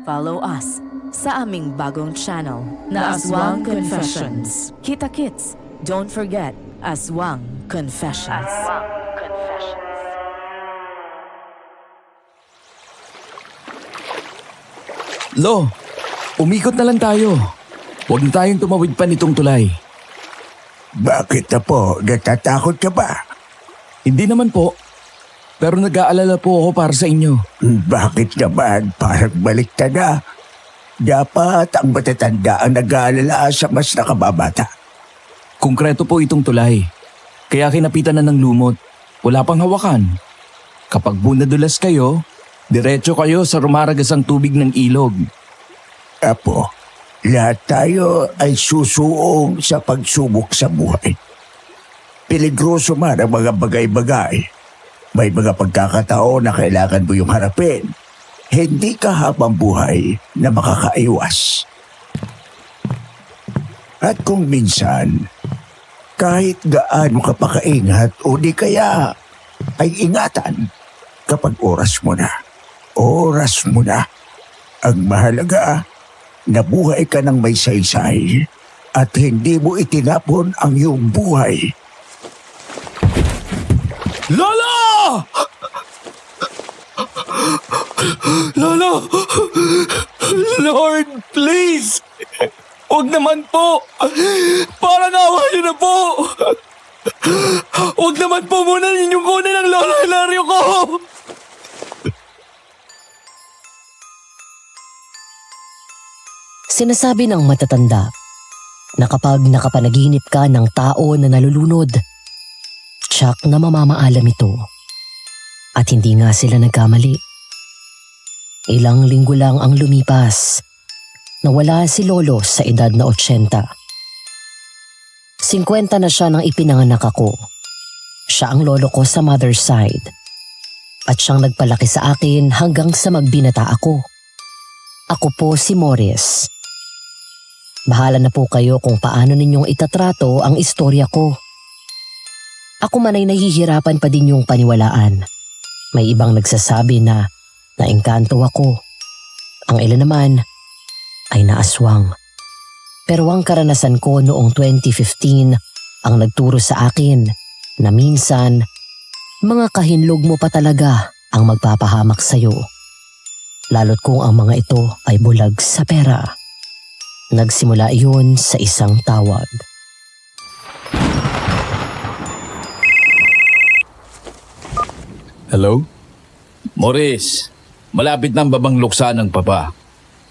Follow us sa aming bagong channel na Aswang Confessions. Kita-kits, don't forget Aswang Confessions. Lo, umikot na lang tayo. Huwag na tayong tumawid pa nitong tulay. Bakit na po? Natatakot ka ba? Hindi naman po. Pero nag-aalala po ako para sa inyo. Bakit naman? Parang baliktad na. Dapat ang matatanda ang nag-aalala sa mas nakababata. Konkreto po itong tulay. Kaya kinapitan na ng lumot. Wala pang hawakan. Kapag bunadulas kayo, diretso kayo sa rumaragasang tubig ng ilog. Apo, lahat tayo ay susuong sa pagsubok sa buhay. Peligroso man ang mga bagay-bagay. May mga pagkakataon na kailangan mo yung harapin. Hindi ka habang buhay na makakaiwas. At kung minsan, kahit gaano ka pa kaingat o di kaya ay ingatan kapag oras mo na. Oras mo na. Ang mahalaga, nabuhay ka ng may saysay at hindi mo itinapon ang iyong buhay. Lolo! Lolo! Lord, please! Huwag naman po! Parang awa niyo na po! Huwag naman po muna ninyong kunin ang Lolo Hilario ko! Sinasabi ng matatanda na kapag nakapanaginip ka ng tao na nalulunod, tsak na mamamaalam ito. At hindi nga sila nagkamali. Ilang linggo lang ang lumipas, nawala si Lolo sa edad na 80. 50 na siya nang ipinanganak ako. Siya ang lolo ko sa mother's side. At siyang nagpalaki sa akin hanggang sa magbinata ako. Ako po si Morris. Bahala na po kayo kung paano ninyong itatrato ang istorya ko. Ako man ay nahihirapan pa din yung paniwalaan. May ibang nagsasabi na naengkanto ako. Ang ilan naman ay naaswang. Pero ang karanasan ko noong 2015 ang nagturo sa akin na minsan mga kahinlog mo pa talaga ang magpapahamak sa'yo. Lalo't kung ang mga ito ay bulag sa pera. Nagsimula iyon sa isang tawag. Hello? Morris, malapit na ang babang luksa ng papa.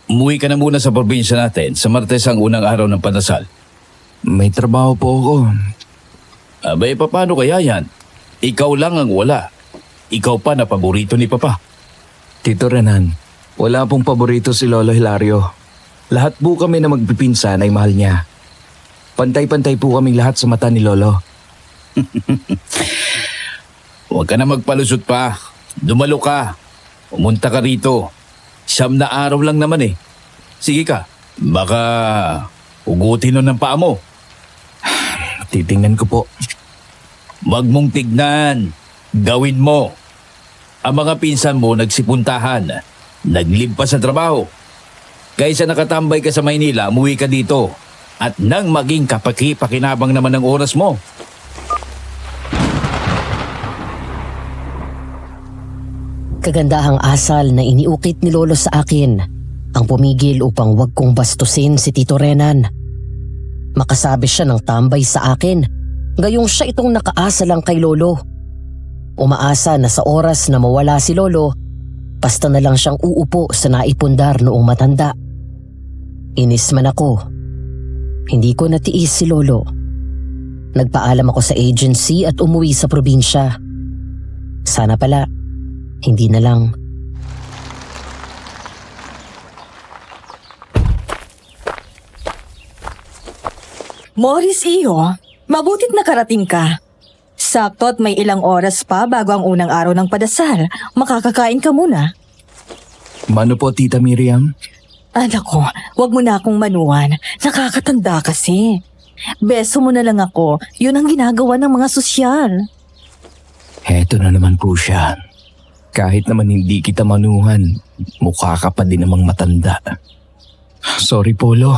Umuwi ka na muna sa probinsya natin sa Martes ang unang araw ng pandasal. May trabaho po ako. Abay, paano kaya yan? Ikaw lang ang wala. Ikaw pa na paborito ni papa. Tito Renan, wala pong paborito si Lolo Hilario. Lahat po kami na magpipinsan ay mahal niya. Pantay-pantay po kaming lahat sa mata ni Lolo. Huwag ka na magpalusot pa. Dumalo ka. Pumunta ka rito. 9 na araw lang naman eh. Sige ka. Baka ugutin nun ng paa mo. Titingnan ko po. Wag mong tignan. Gawin mo. Ang mga pinsan mo nagsipuntahan. Naglimpas sa trabaho. Kaysa nakatambay ka sa Maynila, umuwi ka dito. At nang maging kapaki-pakinabang naman ng oras mo. Kagandahang asal na iniukit ni Lolo sa akin ang pumigil upang wag kong bastusin si Tito Renan. Makasabi siya ng tambay sa akin, gayong siya itong nakaasa lang kay Lolo. Umaasa na sa oras na mawala si Lolo, basta na lang siyang uupo sa naipundar noong matanda. Inis man ako. Hindi ko natiis si Lolo. Nagpaalam ako sa agency at umuwi sa probinsya. Sana pala, hindi na lang. Morris iyo, mabutit nakarating ka. Sakto at may ilang oras pa bago ang unang araw ng padasal. Makakakain ka muna. Mano po, Tita Miriam? Anak ko, wag mo na akong manuan. Nakakatanda kasi. Beso mo na lang ako. Yun ang ginagawa ng mga sosyal. Heto na naman po siya. Kahit naman hindi kita manuhan, mukha ka pa din namang matanda. Sorry, Polo.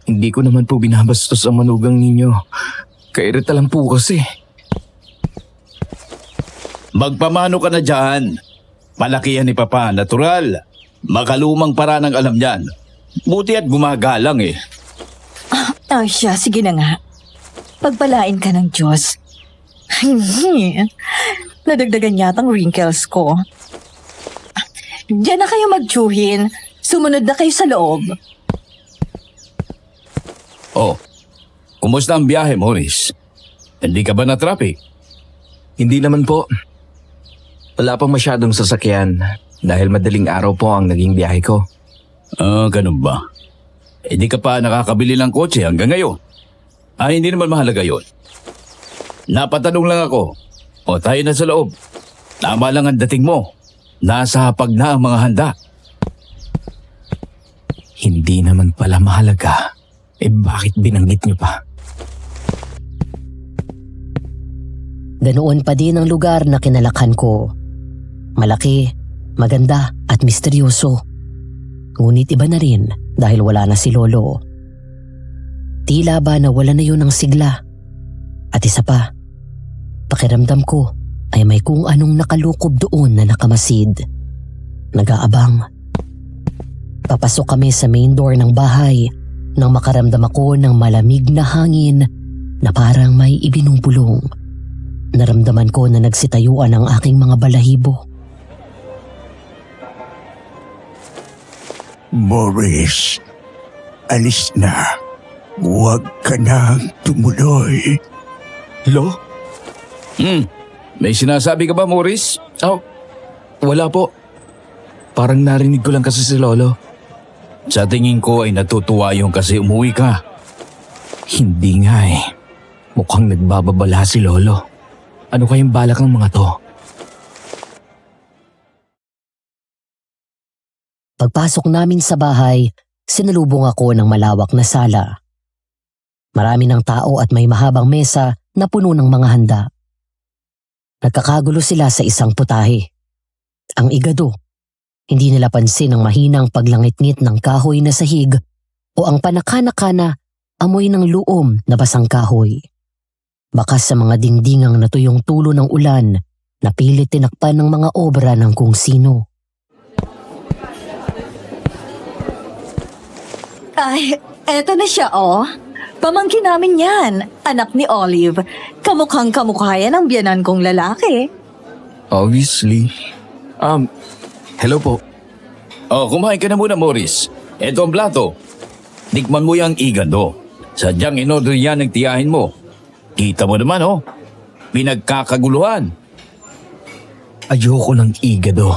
Hindi ko naman po binabastos ang manugang ninyo. Kairita lang po kasi. Magpamano ka na dyan. Palakihan ni Papa, natural. Makalumang paraan ang alam niyan. Buti at gumagalang eh. Siya, sige na nga. Pagpalain ka ng Diyos. Nadagdagan yatang wrinkles ko. Diyan na kayo magtsuhin. Sumunod na kayo sa loob. Oh, kumusta ang biyahe, Morris? Hindi ka ba na-traffic? Hindi naman po. Wala pang masyadong sasakyan dahil madaling araw po ang naging biyahe ko. Ganun ba? Hindi ka pa nakakabili ng kotse hanggang ngayon. Hindi naman mahalaga yun. Napatanong lang ako. O tayo na sa loob. Tama lang ang dating mo. Nasa hapag na ang mga handa. Hindi naman pala mahalaga. Bakit binanggit niyo pa? Ganoon pa din ang lugar na kinalakhan ko. Malaki, maganda at misteryoso. Ngunit iba na rin dahil wala na si Lolo. Tila ba nawala na yun ng sigla. At isa pa, pakiramdam ko ay may kung anong nakalukob doon na nakamasid. Nag-aabang. Papasok kami sa main door ng bahay nang makaramdam ako ng malamig na hangin na parang may ibinubulong. Naramdaman ko na nagsitayuan ang aking mga balahibo. Morris, alis na. Huwag ka nang tumuloy. Lo? May sinasabi ka ba, Morris? Wala po. Parang narinig ko lang kasi si Lolo. Sa tingin ko ay natutuwa yung kasi umuwi ka. Hindi nga eh. Mukhang nagbababala si Lolo. Ano kayang balak ng mga to? Pagpasok namin sa bahay, sinalubong ako ng malawak na sala. Marami ng tao at may mahabang mesa na puno ng mga handa. Nagkakagulo sila sa isang putahe. Ang igado, hindi nila pansin ang mahinang paglangit-ngit ng kahoy na sahig o ang panakana-kana amoy ng luom na basang kahoy. Bakas sa mga dingdingang natuyong tulo ng ulan na pilit tinakpan ng mga obra ng kung sino. Ay, eto na siya, oh. Pamangkin namin yan. Anak ni Olive. Kamukhang kamukha yan ang biyanan kong lalaki. Obviously. Hello po. Kumain ka na muna, Morris. Ito ang plato. Tikman mo yung igado. Sadyang in-order yan ng tiyahin mo. Kita mo naman, pinagkakaguluhan. Ayoko ng igado.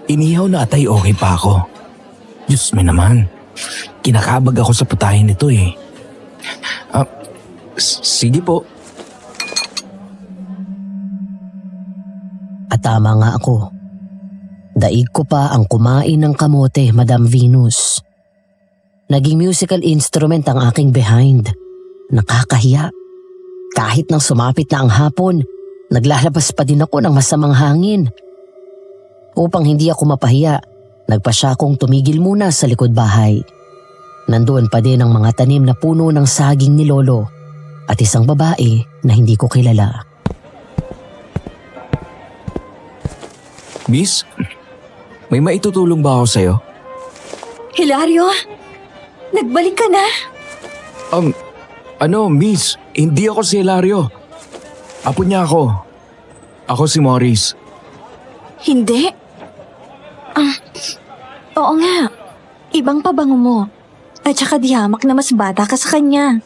Inihaw na atay okay pa ako. Diyos me naman. Kinakabag ako sa putahin nito eh. Sige po. At tama nga ako. Daig ko pa ang kumain ng kamote, Madam Venus. Naging musical instrument ang aking behind. Nakakahiya. Kahit nang sumapit na ang hapon, naglalabas pa din ako ng masamang hangin. Upang hindi ako mapahiya, nagpasya akong tumigil muna sa likod bahay. Nandoon pa din ang mga tanim na puno ng saging ni Lolo at isang babae na hindi ko kilala. Miss, may maitutulong ba ako sa'yo? Hilario, nagbalik ka na? Miss, hindi ako si Hilario. Apo niya ako. Ako si Morris. Hindi. Oo nga. Ibang pabango mo. At saka di hamak na mas bata ka sa kanya.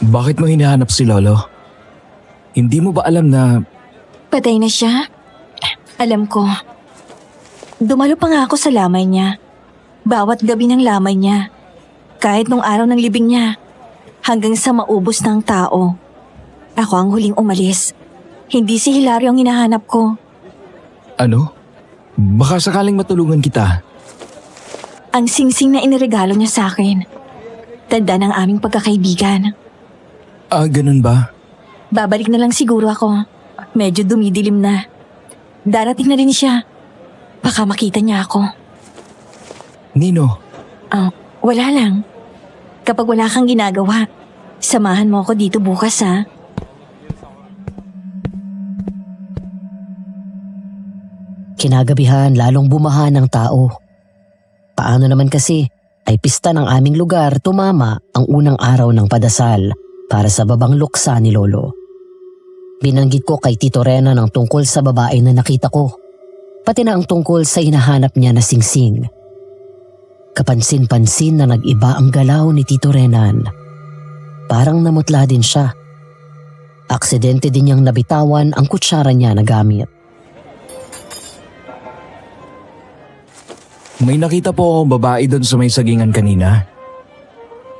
Bakit mo hinahanap si Lolo? Hindi mo ba alam na... Patay na siya? Alam ko. Dumalo pa nga ako sa lamay niya. Bawat gabi ng lamay niya. Kahit nung araw ng libing niya. Hanggang sa maubos ng tao. Ako ang huling umalis. Hindi si Hilario ang hinahanap ko. Ano? Baka sakaling matulungan kita. Ang singsing na iniregalo niya sa akin. Tanda ng aming pagkakaibigan. Ganun ba? Babalik na lang siguro ako. Medyo dumidilim na. Darating na rin siya. Baka makita niya ako. Nino, Wala lang. Kapag wala kang ginagawa, samahan mo ako dito bukas ha. Kinagabihan lalong bumaha ng tao. Paano naman kasi ay pista ng aming lugar tumama ang unang araw ng padasal para sa babang luksa ni Lolo. Binanggit ko kay Tito Rena ng tungkol sa babae na nakita ko, pati na ang tungkol sa hinahanap niya na singsing. Kapansin-pansin na nag-iba ang galaw ni Tito Renan. Parang namutla din siya. Aksidente din niyang nabitawan ang kutsara niya na gamit. may nakita po akong babae doon sa may sagingan kanina.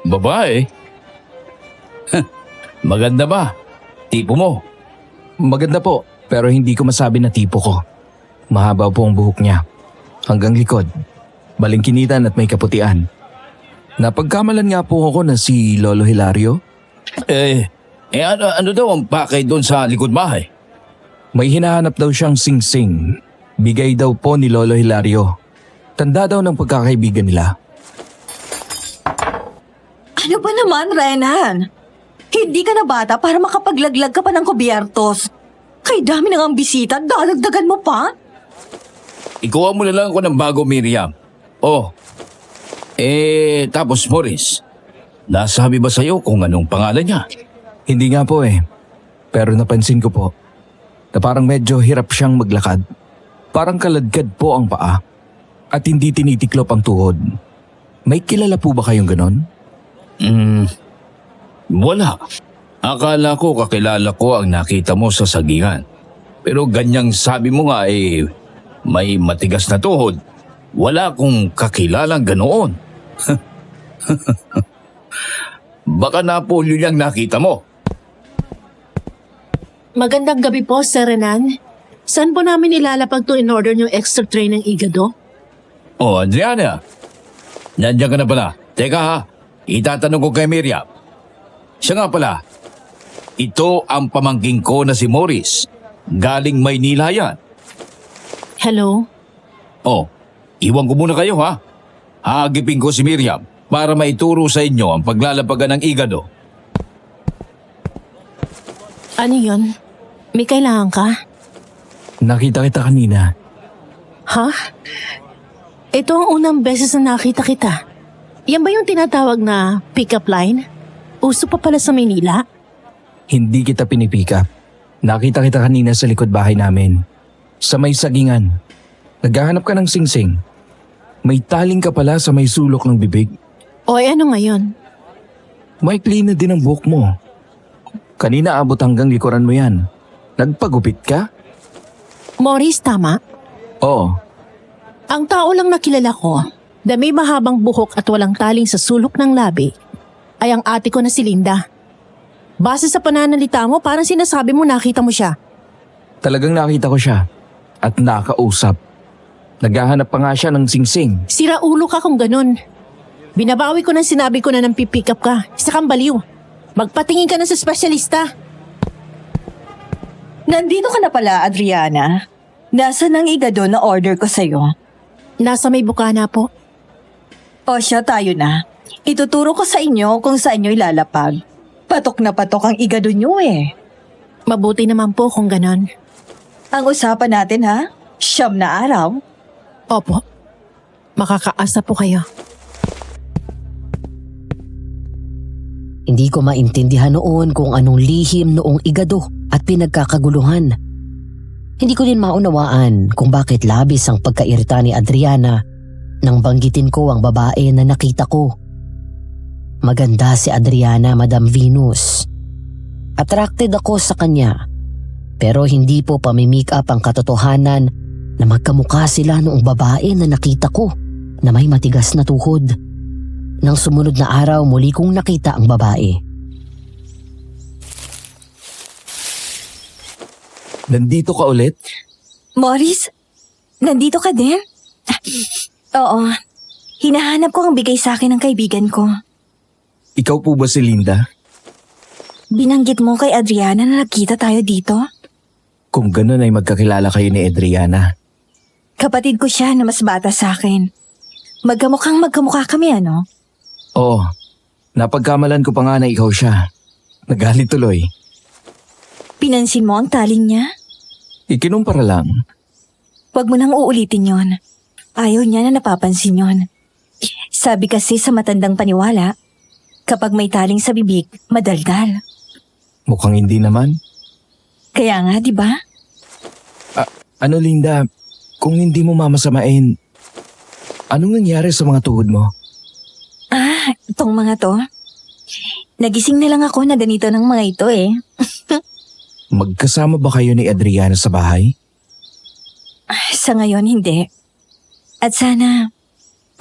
Babae? Maganda ba? Tipo mo? Maganda po, pero hindi ko masabi na tipo ko. Mahaba po ang buhok niya. Hanggang likod. Balingkinitan at may kaputian. Napagkamalan nga po ako na si Lolo Hilario. Ano daw ang pakay doon sa likod bahay? May hinahanap daw siyang singsing. Bigay daw po ni Lolo Hilario. Tanda daw ng pagkakaibigan nila. Ano ba naman, Renan? Hindi ka na bata para makapaglaglag ka pa ng kubyertos. Kay dami nang ang bisita, dalagdagan mo pa? Ikuha mo na lang ako ng bago, Miriam. Tapos Morris, nasabi ba sa'yo kung anong pangalan niya? Hindi nga po eh. Pero napansin ko po na parang medyo hirap siyang maglakad. Parang kaladkad po ang paa at hindi tinitiklop ang tuhod. May kilala po ba kayong ganon? Wala. Akala ko kakilala ko ang nakita mo sa sagingan. Pero ganyang sabi mo nga may matigas na tuhod. Wala akong kakilalang ganoon. Baka napolyo niyang nakita mo. Magandang gabi po, Sir Renan. Saan po namin ilalapag to in order yung extra tray ng igado? Adriana. Nandiyan ka na pala. Teka ha, itatanong ko kay Miriam. Siya nga pala, ito ang pamangking ko na si Morris. Galing Maynila yan. Hello? Iwan ko muna kayo ha. Haagipin ko si Miriam para maituro sa inyo ang paglalapagan ng igado. Ano yun? May kailangan ka? Nakita kita kanina. Ha? Ito ang unang beses na nakita kita. Yan ba yung tinatawag na pick-up line? Uso pa pala sa Maynila? Hindi kita pinipika. Nakita kita kanina sa likod bahay namin. Sa may sagingan. Naghahanap ka ng singsing. May taling ka pala sa may sulok ng bibig. Ano ngayon? Maikli na din ang buhok mo. Kanina abot hanggang likuran mo yan. Nagpagupit ka? Morris, tama? Oo. Ang tao lang nakilala ko na may mahabang buhok at walang taling sa sulok ng labi ay ang ate ko na si Linda. Base sa pananalita mo, parang sinasabi mo nakita mo siya. Talagang nakita ko siya. At nakausap. Naghahanap pa nga siya ng singsing. Sira ulo ka kung ganun. Binabawi ko nang sinabi ko na nang pipick up ka. Isa kang baliw. Magpatingin ka na sa espesyalista. Nandito ka na pala, Adriana. Nasaan ang igado na order ko sa'yo? Nasa may bukana po. Siya, tayo na. Ituturo ko sa inyo kung saan nyo ilalapag. Patok na patok ang igado nyo eh. Mabuti naman po kung ganon. Ang usapan natin ha, 9 na araw. Opo. Makakaasa po kayo. Hindi ko maintindihan noon kung anong lihim noong igado at pinagkakaguluhan. Hindi ko din maunawaan kung bakit labis ang pagkairita ni Adriana nang banggitin ko ang babae na nakita ko. Maganda si Adriana, Madam Venus. Attracted ako sa kanya, pero hindi po pamimake up ang katotohanan na magkamukha sila noong babae na nakita ko na may matigas na tuhod. Nang sumunod na araw, muli kong nakita ang babae. Nandito ka ulit? Morris, nandito ka din? Oo. Hinahanap ko ang bigay sa akin ng kaibigan ko. Ikaw po ba si Linda? Binanggit mo kay Adriana na nagkita tayo dito? Kung ganun ay magkakilala kayo ni Adriana. Kapatid ko siya na mas bata sa akin. Magkamukha kami, ano? Oo, napagkamalan ko pa nga na ikaw siya. Nagalit tuloy. Pinansin mo ang taling niya? Ikinumpara lang. Huwag mo nang uulitin yon. Ayaw niya na napapansin yon. Sabi kasi sa matandang paniwala, kapag may taling sa bibig, madaldal. Mukhang hindi naman. Kaya nga, di ba? Ano Linda, kung hindi mo mamasamain, anong nangyari sa mga tuhod mo? Itong mga to. Nagising na lang ako na ganito ng mga ito eh. Magkasama ba kayo ni Adriana sa bahay? Sa ngayon, hindi. At sana,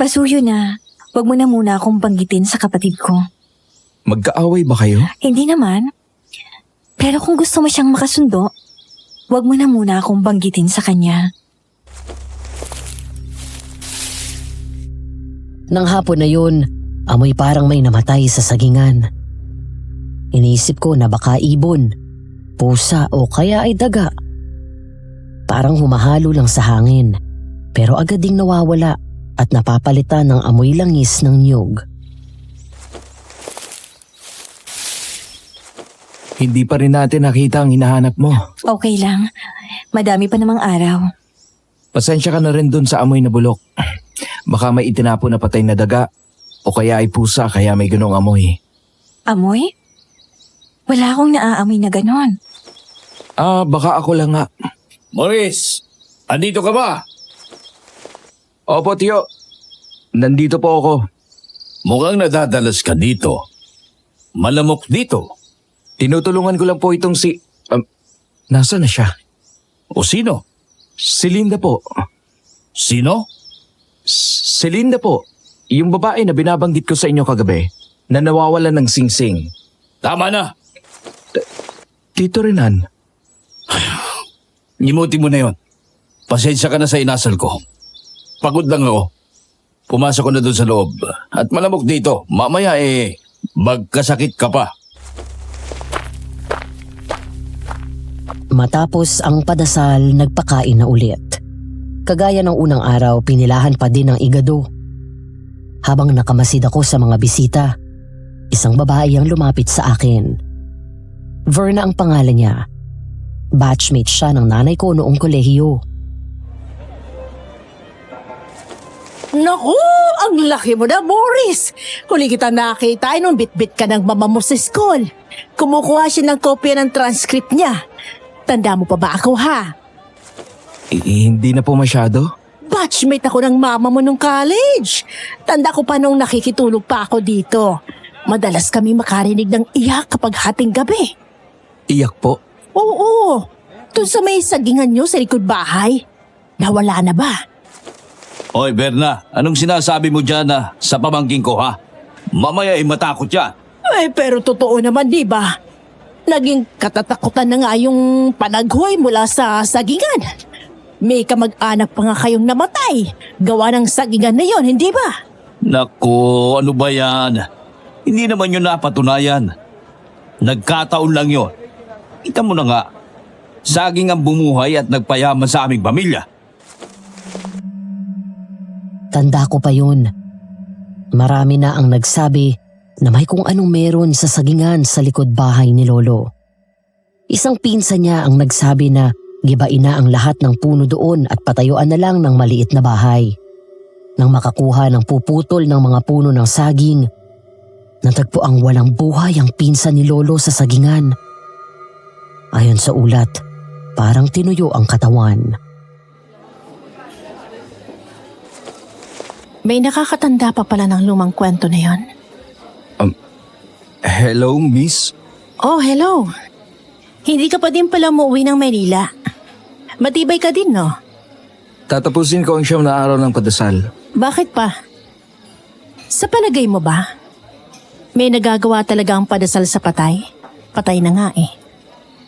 pasuyo na, wag mo na muna akong banggitin sa kapatid ko. Magkaaway ba kayo? Hindi naman. Pero kung gusto mo siyang makasundo, wag mo na muna akong banggitin sa kanya. Nang hapon na yun, amoy parang may namatay sa sagingan. Iniisip ko na baka ibon, pusa o kaya ay daga. Parang humahalo lang sa hangin, pero agad ding nawawala at napapalitan ng amoy langis ng niyog. Hindi pa rin natin nakita ang hinahanap mo. Okay lang. Madami pa namang araw. Pasensya ka na rin dun sa amoy na bulok. Baka may itinapo na patay na daga o kaya ay pusa kaya may ganong amoy. Amoy? Wala akong naaamoy na ganon. Baka ako lang nga. Maurice, andito ka ba? Opo, tiyo. Nandito po ako. Mukhang nadadalas ka dito. Malamok dito. Tinutulungan ko lang po itong si... Nasaan na siya? O sino? Si Linda po. Sino? Si Linda po. Yung babae na binabanggit ko sa inyo kagabi na nawawalan ng singsing. Tama na. Tito Renan. Nimuti mo na yon. Pasensya ka na sa inasal ko. Pagod lang ako. Pumasok ko na doon sa loob. At malamok dito. Mamaya magkasakit ka pa. Matapos ang padasal, nagpakain na ulit. Kagaya ng unang araw, pinilahan pa din ng igado. Habang nakamasid ako sa mga bisita, isang babae ang lumapit sa akin. Verna ang pangalan niya. Batchmate siya ng nanay ko noong kolehiyo. Naku, ang laki mo na, Boris! Huli kita nakita ay nung bitbit ka ng mama mo sa school. Kumukuha siya ng kopya ng transcript niya. Tanda mo pa ba ako, ha? Hindi na po masyado. Batchmate ako ng mama mo nung college. Tanda ko pa nung nakikitulog pa ako dito. Madalas kami makarinig ng iyak kapag hating gabi. Iyak po. Oo, doon sa may sagingan nyo sa likod bahay. Nawala na ba? Hoy, Berna, anong sinasabi mo dyan sa pamangking ko, ha? Mamaya matakot yan. Pero totoo naman, di ba? Naging katatakutan na nga yung panaghoy mula sa sagingan. May kamag-anak pa nga kayong namatay. Gawa ng sagingan na yon, hindi ba? Naku, ano ba yan? Hindi naman yun napatunayan. Nagkataon lang yun. Kita mo na nga, saging ang bumuhay at nagpayaman sa aming pamilya. Tanda ko pa yun. Marami na ang nagsabi na may kung anong meron sa sagingan sa likod bahay ni Lolo. Isang pinsan niya ang nagsabi na gibain na ang lahat ng puno doon at patayuan na lang ng maliit na bahay. Nang makakuha ng puputol ng mga puno ng saging, natagpo ang walang buhay ang pinsan ni Lolo sa sagingan. Ayon sa ulat, parang tinuyo ang katawan. May nakakatanda pa pala ng lumang kwento na yon. Hello, miss? Oh, hello. Hindi ka pa din pala umuwi ng Manila. Matibay ka din, no? Tatapusin ko ang siyam na araw ng padasal. Bakit pa? Sa palagay mo ba, may nagagawa talaga ang padasal sa patay? Patay na nga eh.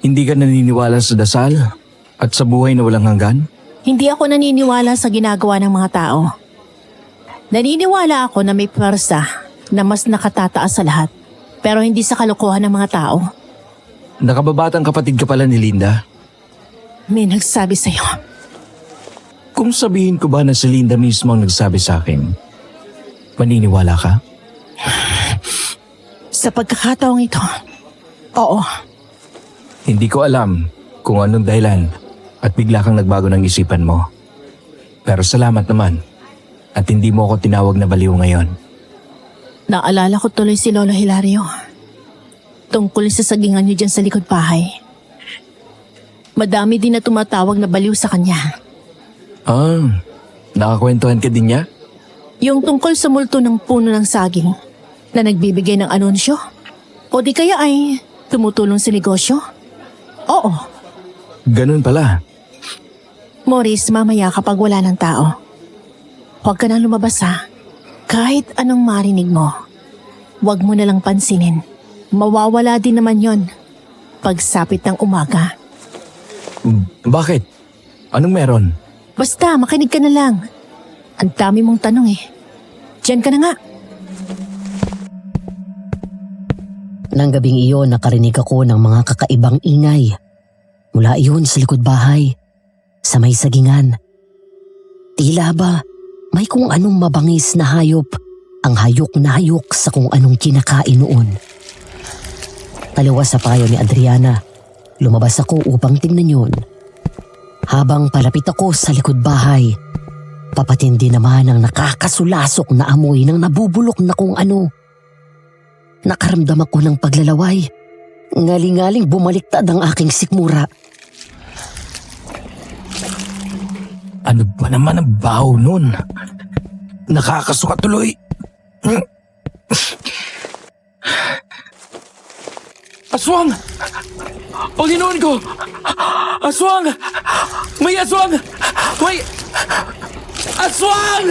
Hindi ka naniniwala sa dasal at sa buhay na walang hanggan? Hindi ako naniniwala sa ginagawa ng mga tao. Naniniwala ako na may pwersa na mas nakatataas sa lahat, pero hindi sa kalokohan ng mga tao. Nakababatang kapatid ka pala ni Linda? May nagsabi sa'yo. Kung sabihin ko ba na si Linda mismo ang nagsabi sa akin, maniniwala ka? Sa pagkakataong ito, oo. Hindi ko alam kung anong dahilan at bigla kang nagbago ng isipan mo. Pero salamat naman at hindi mo ako tinawag na baliw ngayon. Naalala ko tuloy si Lolo Hilario. Tungkol sa sagingan niyo dyan sa likod bahay. Madami din na tumatawag na baliw sa kanya. Nakakwentuhan ka din niya? Yung tungkol sa multo ng puno ng saging na nagbibigay ng anunsyo? O di kaya ay tumutulong sa negosyo? Oo. Ganun pala. Morris, mamaya kapag wala ng tao, huwag ka nang lumabas ha. Kahit anong marinig mo, huwag mo nalang pansinin. Mawawala din naman yon pagsapit ng umaga. Bakit? Anong meron? Basta, makinig ka na lang. Ang dami mong tanong eh. Diyan ka na nga. Nang gabing iyon, nakarinig ako ng mga kakaibang ingay. Mula iyon sa likod bahay, sa may sagingan. Tila ba may kung anong mabangis na hayop ang hayok na hayok sa kung anong kinakain noon. Taliwas sa payo ni Adriana, lumabas ako upang tingnan yun. Habang palapit ako sa likod bahay, papatindi naman ang nakakasulasok na amoy ng nabubulok na kung ano. Nakaramdam ako ng paglalaway. Ngaling-ngaling bumaliktad ang aking sikmura. Ano ba naman ang baho nun? Nakakasuka tuloy. Aswang! Panginoon ko! Aswang! May aswang! May aswang!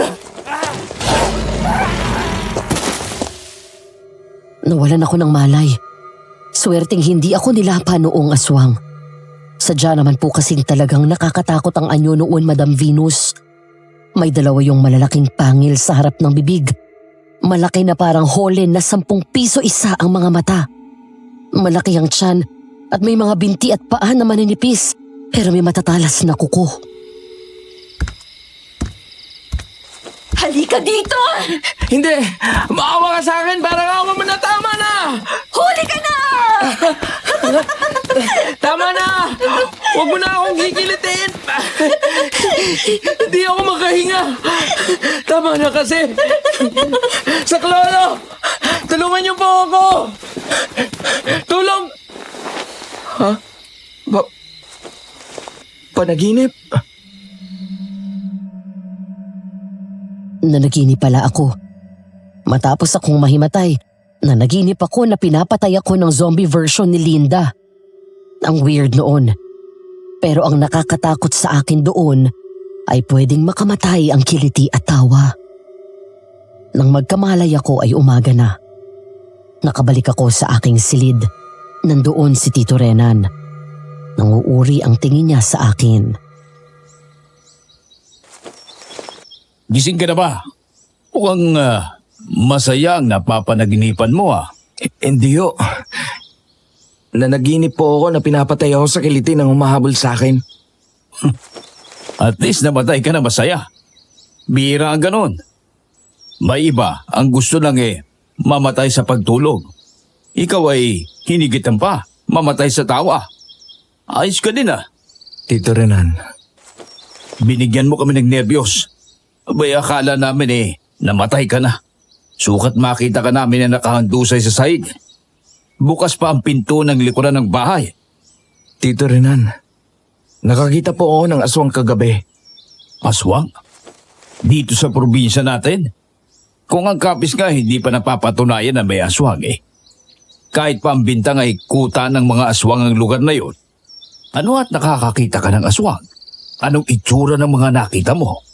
Nawalan ako ng malay. Swerteng hindi ako nilapa noong aswang. Sadya naman po kasing talagang nakakatakot ang anyo noon, Madam Venus. May dalawa yung malalaking pangil sa harap ng bibig. Malaki na parang hole na 10 piso isa ang mga mata. Malaki ang tiyan at may mga binti at paa na maninipis pero may matatalas na kuko. Halika dito! Hindi! Maawa ka sa akin! Parang awa mo na! Tama na! Huli ka na! Tama na! Huwag mo na akong gigilitin! Hindi ako makahinga! Tama na kasi! Sa Klolo! Tulungan niyo po ako! Tulong! Ha? Panaginip? Nanaginip pala ako. Matapos akong mahimatay, nanaginip ako na pinapatay ako ng zombie version ni Linda. Ang weird noon. Pero ang nakakatakot sa akin doon ay pwedeng makamatay ang kiliti at tawa. Nang magkamalay ako ay umaga na. Nakabalik ako sa aking silid. Nandoon si Tito Renan. Nanguuri ang tingin niya sa akin. Gising ka na ba? Mukhang masaya ang napapanaginipan mo ah. Hindi ho. Nanaginip po ako na pinapatay ako sa kiliti ng humahabol sa akin. At least namatay ka na masaya. Bihira ang ganon. May iba ang gusto lang mamatay sa pagtulog. Ikaw ay hinigitan pa, mamatay sa tawa. Ayos ka din ah. Tito Renan. Binigyan mo kami ng nerbiyos. Abay akala namin namatay ka na. Sukat makita ka namin na nakahandusay sa sahig. Bukas pa ang pinto ng likuran ng bahay. Tito Renan, nakakita po ako ng aswang kagabi. Aswang? Dito sa probinsya natin? Kung ang kapis nga hindi pa napapatunayan na may aswang Kahit pa ang bintang ay kuta ng mga aswang ang lugar na yon. Ano at nakakakita ka ng aswang? Anong itsura ng mga nakita mo?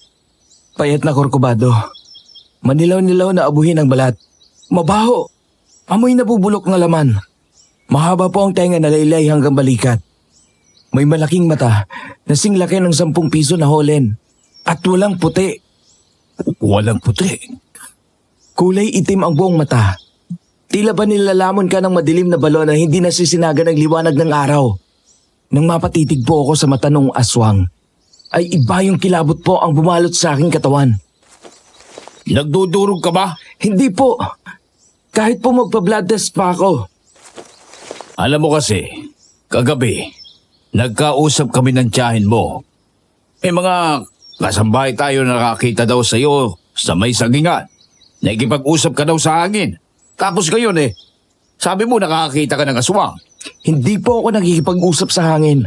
Payat na korkobado. Manilaw-nilaw na abuhin ang balat. Mabaho. Amoy nabubulok na laman. Mahaba po ang tenga na laylay hanggang balikat. May malaking mata na singlaki ng 10 piso na holen. At walang puti. Walang puti? Kulay itim ang buong mata. Tila ba nilalamon ka ng madilim na balon na hindi nasisinaga ng liwanag ng araw. nang mapatitig po ako sa mata nung aswang, ay iba yung kilabot po ang bumalot sa aking katawan. Nagdudurog ka ba? Hindi po. Kahit po magpa-blood test pa ako. Alam mo kasi, kagabi, nagkausap kami ng tiyahin mo. May mga kasambahay tayo na nakakita daw sa iyo sa may sagingan. Nakikipag-usap ka daw sa hangin. Tapos ngayon sabi mo nakakita ka ng aswang. Hindi po ako nakikipag-usap sa hangin.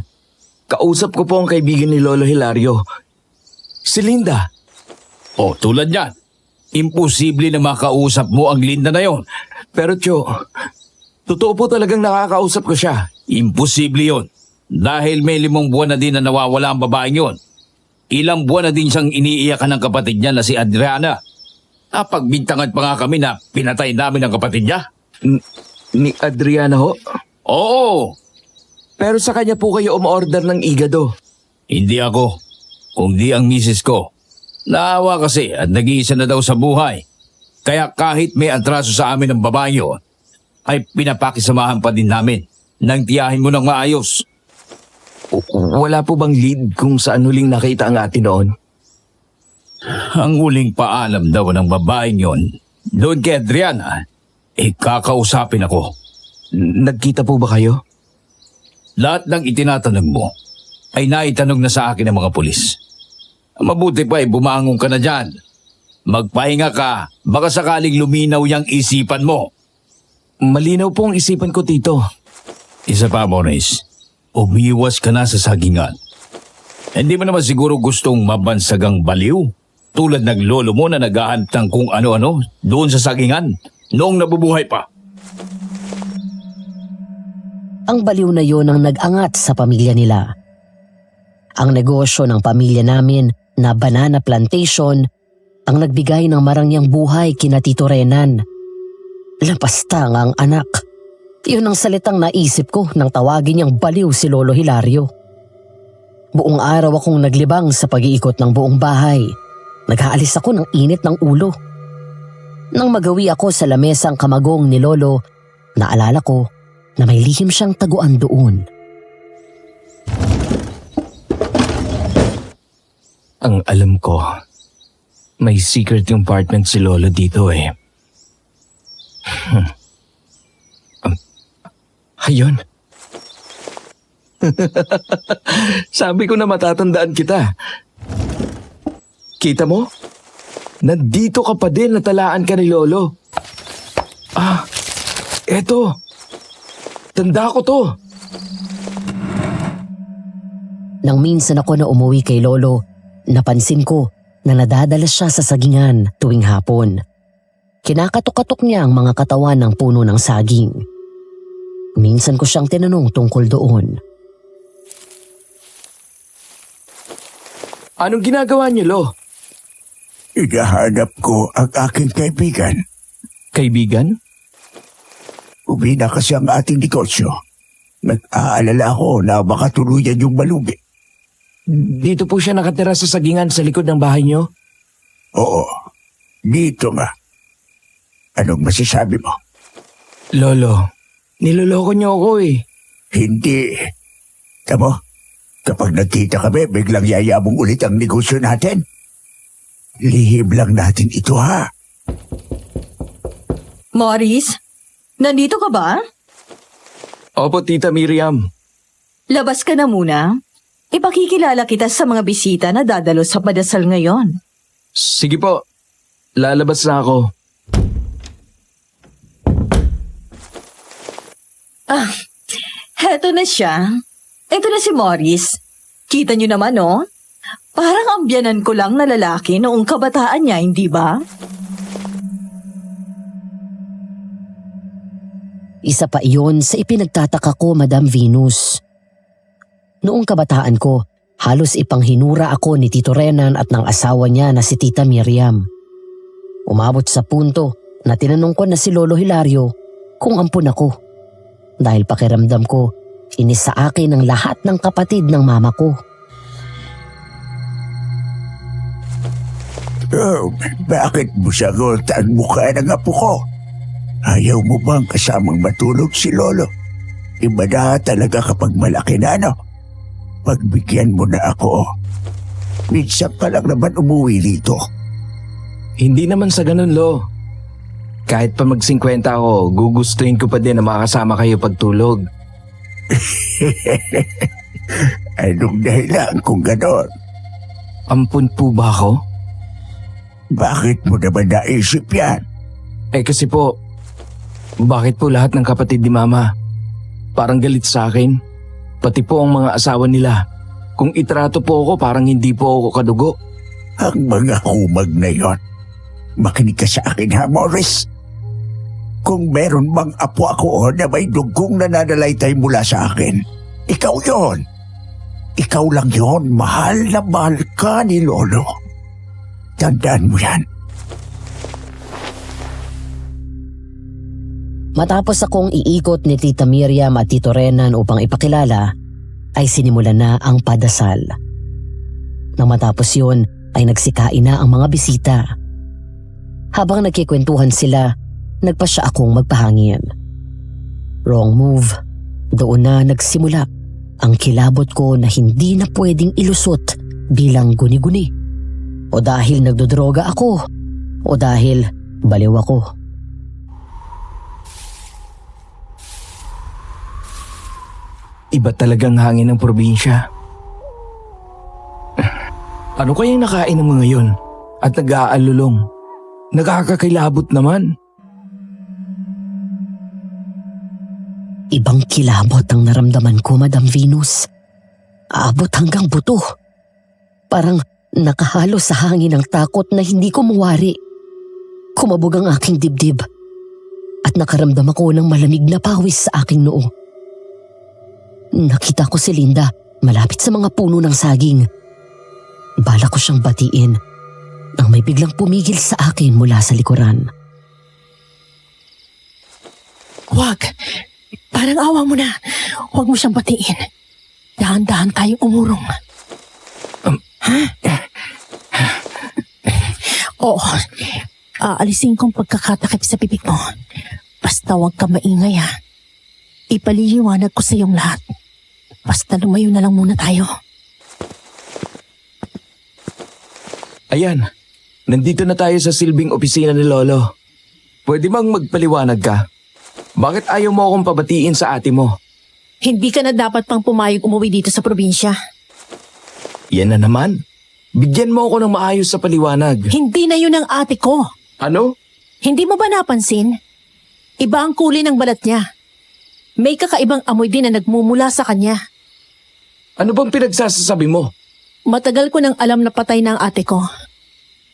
Kausap ko po ang kaibigan ni Lolo Hilario. Si Linda. O tulad yan, imposible na makausap mo ang Linda na yon. Pero Tio, totoo po talagang nakakausap ko siya. Imposible yon. Dahil may 5 buwan na din na nawawala ang babaeng yon. Ilang buwan na din siyang iniiyakan ng kapatid niya na si Adriana. Napagbintangan pa nga kami na pinatay namin ang kapatid niya. Ni Adriana ho? Oo, Pero sa kanya po kayo umorder ng igado. hindi ako, kundi ang misis ko. Naawa kasi at nag-iisa na daw sa buhay. Kaya kahit may atraso sa amin ng babae yun, ay pinapakisamahan pa din namin nang tiyahin mo ng maayos. Wala po bang lead kung saan huling nakita ang ate noon? Ang huling paalam daw ng babaeng yon, doon kay Adriana, kakausapin ako. Nagkita po ba kayo? Lahat ng itinatanong mo ay naitanong na sa akin ng mga pulis. Mabuti pa bumangon ka na dyan. Magpahinga ka, baka sakaling luminaw yung isipan mo. Malinaw po ang isipan ko, Tito. Isa pa, Maurice, umiwas ka na sa sagingan. Hindi mo naman siguro gustong mabansagang baliw tulad ng lolo mo na naghahanap ng kung ano-ano doon sa sagingan noong nabubuhay pa. Ang baliw na yon ang nag-angat sa pamilya nila. Ang negosyo ng pamilya namin na banana plantation ang nagbigay ng marangyang buhay kina Tito Renan. Lapastang ang anak. Yun ang salitang naisip ko nang tawagin niyang baliw si Lolo Hilario. Buong araw akong naglibang sa pag-iikot ng buong bahay. Naghaalis ako ng init ng ulo. Nang magawi ako sa lamesang kamagong ni Lolo, naalala ko na may lihim siyang taguan doon. Ang alam ko, may secret compartment si Lolo dito eh. Ayun. Sabi ko na matatandaan kita. Kita mo? Nandito ka pa din, natalaan ka ni Lolo. Ah, eto. Tanda ko to. Nang minsan ako na umuwi kay Lolo, napansin ko na nadadala siya sa sagingan tuwing hapon. Kinakatok-katok niya ang mga katawan ng puno ng saging. Minsan ko siyang tinanong tungkol doon. Anong ginagawa niyo, Lo? Hinahanap ko ang aking kaibigan. Kaibigan? Umina kasi ang ating negosyo. Nag-aalala ako na baka tuluyan yung malugi. Dito po siya nakatira sa sagingan sa likod ng bahay niyo? Oo, dito nga. Anong masasabi mo? Lolo, niloloko niyo ako eh. Hindi. Tamo, kapag nagkita kami, biglang yayabong ulit ang negosyo natin. Lihim lang natin ito, ha? Maurice, nandito ka ba? Opo, Tita Miriam. Labas ka na muna. Ipakikilala kita sa mga bisita na dadalo sa padasal ngayon. Sige po, lalabas na ako. Heto na siya. Ito na si Maurice. Kita niyo naman, oh. Parang ambyanan ko lang na lalaki noong kabataan niya, hindi ba? Isa pa iyon sa ipinagtataka ko, Madam Venus. Noong kabataan ko, halos ipanghinura ako ni Tito Renan at ng asawa niya na si Tita Miriam. Umabot sa punto na tinanong ko na si Lolo Hilario kung ampun ako. Dahil pakiramdam ko, inis sa akin ang lahat ng kapatid ng mama ko. Oh, bakit mo sagot ang mukha ng apo ko? Ayaw mo bang kasamang matulog si Lolo? Iba na talaga kapag malaki na, no? pagbigyan mo na ako. Minsan ka lang naman umuwi dito. Hindi naman sa ganun, Lo. Kahit pa mag-50 ako, gugustuhin ko pa din na makasama kayo pagtulog. Anong dahilan kung ganon? Ampun po ba ako? Bakit mo naman naisip yan? Kasi po, bakit po lahat ng kapatid ni Mama parang galit sa akin? Pati po ang mga asawa nila. Kung itrato po ako, parang hindi po ako kadugo. Ang mga humag na yon. Makinig ka sa akin ha, Morris. Kung meron bang apo ako na may dugong nananalaytay mula sa akin, ikaw yon. Ikaw lang yon, mahal na mahal ka ni Lolo. Tandaan mo yan. Matapos akong iikot ni Tita Miriam at Tito Renan upang ipakilala, ay sinimulan na ang padasal. Nang matapos yun, ay nagsikain na ang mga bisita. Habang nagkikwentuhan sila, nagpasya akong magpahangin. Wrong move. Doon na nagsimula ang kilabot ko na hindi na pwedeng ilusot bilang guni-guni. O dahil nagdodroga ako, o dahil baliw ako. Iba talagang hangin ng probinsya. Ano kayang nakain ng mga yon at nag-aalulong? Nakakakilabot naman. Ibang kilabot ang naramdaman ko, Madam Venus. Aabot hanggang buto. Parang nakahalo sa hangin ng takot na hindi ko mawari. Kumabog ang aking dibdib at nakaramdam ako ng malamig na pawis sa aking noo. Nakita ko si Linda malapit sa mga puno ng saging. Bala ko siyang batiin nang may biglang pumigil sa akin mula sa likuran. Huwag! Parang awa mo na. Huwag mo siyang batiin. Dahan-dahan tayong umurong. Oo. Aalisin kong pagkakatakip sa bibig mo. Basta huwag ka maingay ha. Ipaliliwanag ko sa iyong lahat. Basta lumayo na lang muna tayo. Ayan, nandito na tayo sa silbing opisina ni Lolo. Pwede bang magpaliwanag ka? Bakit ayaw mo akong pabatiin sa ate mo? Hindi ka na dapat pang pumayag umuwi dito sa probinsya. Yan na naman. Bigyan mo ako ng maayos sa paliwanag. Hindi na yun ang ate ko. Ano? Hindi mo ba napansin? Iba ang kulay ng balat niya. May kakaibang amoy din na nagmumula sa kanya. Ano bang pinagsasasabi mo? Matagal ko nang alam na patay na ang ate ko.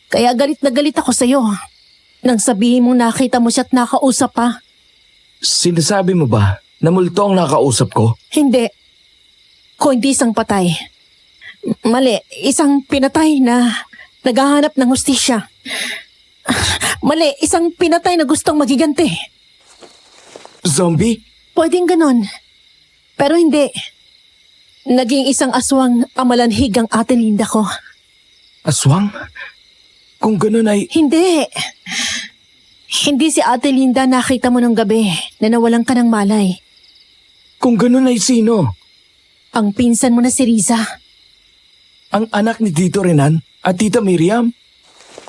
Kaya galit na galit ako sa'yo. Nang sabihin mong nakita mo siya at nakausap pa. Sinasabi mo ba na multo ang nakausap ko? Hindi. Kung hindi isang patay. Mali, isang pinatay na naghahanap ng hustisya. Mali, isang pinatay na gustong magiganti. Zombie? Pwedeng ganon. Pero hindi. Naging isang aswang ang malanhig ang ate Linda ko. Aswang? Kung ganun ay... Hindi. Hindi si ate Linda nakita mo nung gabi na nawalan ka ng malay. Kung ganun ay sino? Ang pinsan mo na si Riza. Ang anak ni Tito Renan at Tita Miriam?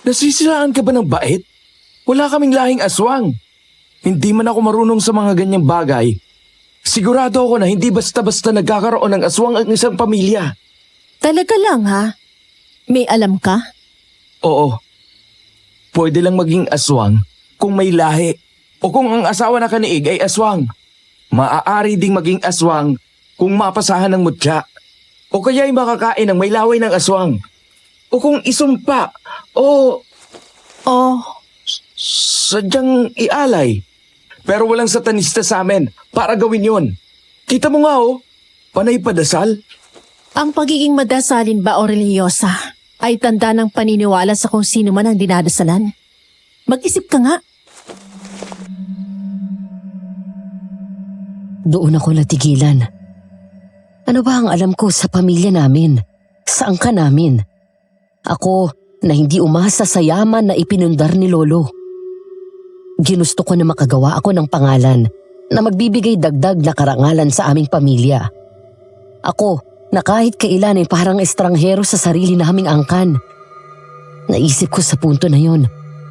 Nasisiraan ka ba ng bait? Wala kaming lahing aswang. Hindi man ako marunong sa mga ganyang bagay. Sigurado ako na hindi basta-basta nagkakaroon ng aswang ang isang pamilya. Talaga lang ha? May alam ka? Oo. Pwede lang maging aswang kung may lahi o kung ang asawa na kaniig ay aswang. Maaari ding maging aswang kung mapasahan ng mutya o kaya ay makakain ng may laway ng aswang o kung isumpa o sadyang ialay. Pero walang satanista sa amin para gawin yon. Kita mo nga panay padasal. Ang pagiging madasalin ba o reliyosa ay tanda ng paniniwala sa kung sino man ang dinadasalan? Mag-isip ka nga. Doon ako natigilan. Ano ba ang alam ko sa pamilya namin? Sa angka namin? Ako na hindi umasa sa yaman na ipinundar ni Lolo. Ginusto ko na makagawa ako ng pangalan na magbibigay dagdag na karangalan sa aming pamilya. Ako na kahit kailan ay parang estranghero sa sarili naming angkan. Naisip ko sa punto na yon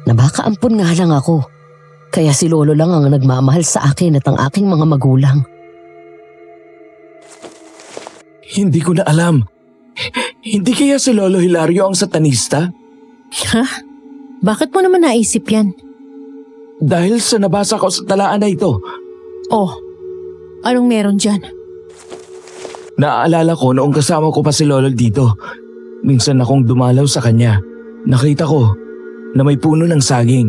na baka ampun nga lang ako. Kaya si Lolo lang ang nagmamahal sa akin at ang aking mga magulang. Hindi ko na alam. Hindi kaya si Lolo Hilario ang satanista? Ha? Bakit mo naman naisip yan? Dahil sa nabasa ko sa talaan na ito. Oh, anong meron dyan? Naaalala ko noong kasama ko pa si Lolo dito. Minsan akong dumalaw sa kanya. Nakita ko na may puno ng saging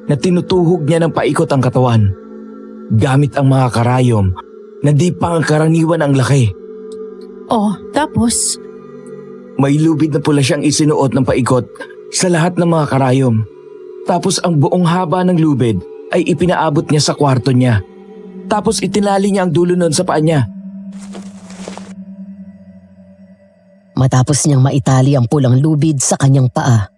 na tinutuhog niya ng paikot ang katawan. Gamit ang mga karayom na di pa ang karaniwan ang laki. Oh, tapos? May lubid na pula siyang isinuot ng paikot sa lahat ng mga karayom. Tapos ang buong haba ng lubid ay ipinaabot niya sa kwarto niya. Tapos itinali niya ang dulo nun sa paa niya. Matapos niyang maitali ang pulang lubid sa kanyang paa,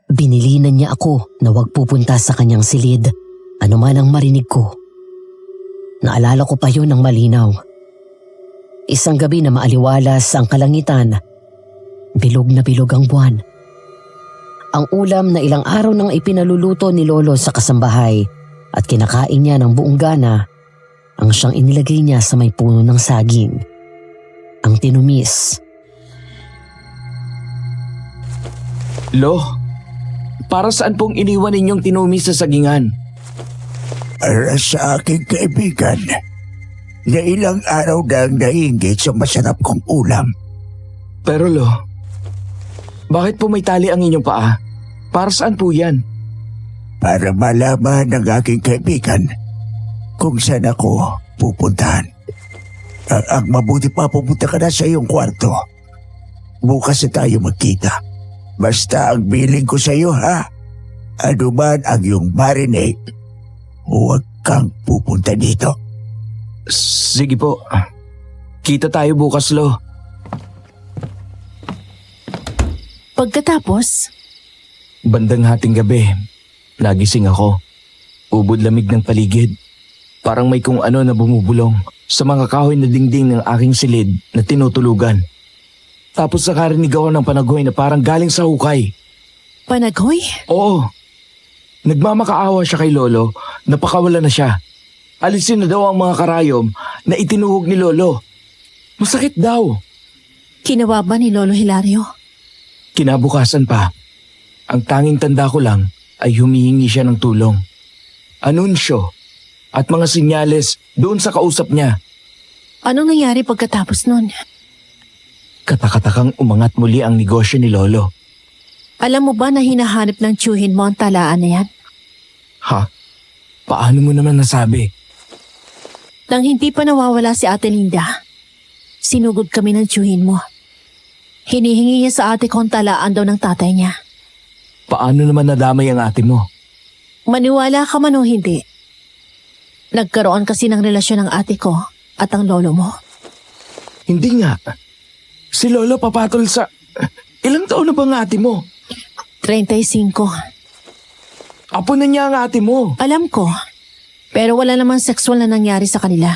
binilinan niya ako na huwag pupunta sa kanyang silid, anuman ang marinig ko. Naalala ko pa yun ng malinaw. Isang gabi na maaliwalas ang kalangitan, bilog na bilog ang buwan. Ang ulam na ilang araw nang ipinaluluto ni Lolo sa kasambahay at kinakain niya ng buong gana, ang siyang inilagay niya sa may puno ng saging. Ang tinumis. Lo, para saan pong iniwan ninyong tinumis sa sagingan? Para sa aking kaibigan, na ilang araw na ang nainggit sa masarap kong ulam. Pero Lo, bakit po may tali ang inyong paa? Para saan po yan? Para malaman ng aking kaibigan kung saan ako pupuntahan. Ang mabuti pa, pupunta ka na sa iyong kwarto. Bukas na tayo magkita. Basta ang biling ko sa iyo, ha? Ano man ang iyong marinate, huwag kang pupunta dito. Sige po. Kita tayo bukas, Lo. Pagkatapos, Bandang hating gabi, nagising ako. Ubod lamig ng paligid. Parang may kung ano na bumubulong sa mga kahoy na dingding ng aking silid na tinutulugan. Tapos nakarinig ako ng panagoy na parang galing sa hukay. panagoy? Oo. Nagmamakaawa siya kay Lolo na pakawala na siya. Alisin na daw ang mga karayom na itinuhog ni Lolo. Masakit daw. Ginawa ba ni Lolo Hilario? Kinabukasan pa, ang tanging tanda ko lang ay humihingi siya ng tulong. Anunsyo at mga sinyales doon sa kausap niya. Anong nangyari pagkatapos nun? Katakatakang umangat muli ang negosyo ni Lolo. Alam mo ba na hinahanap ng tiyuhin mo ang talaan na yan? Ha? Paano mo naman nasabi? Nang hindi pa nawawala si Ate Linda, sinugod kami ng tiyuhin mo. Hinihingi niya sa ate ko ang talaan daw ng tatay niya. Paano naman nadamay ang ate mo? Maniwala ka man o hindi. Nagkaroon kasi ng relasyon ng ate ko at ang lolo mo. Hindi nga. Si Lolo papatol sa... Ilang taon na ba ang ate mo? 35. Apo na niya ang ate mo. Alam ko, pero wala namang sexual na nangyari sa kanila.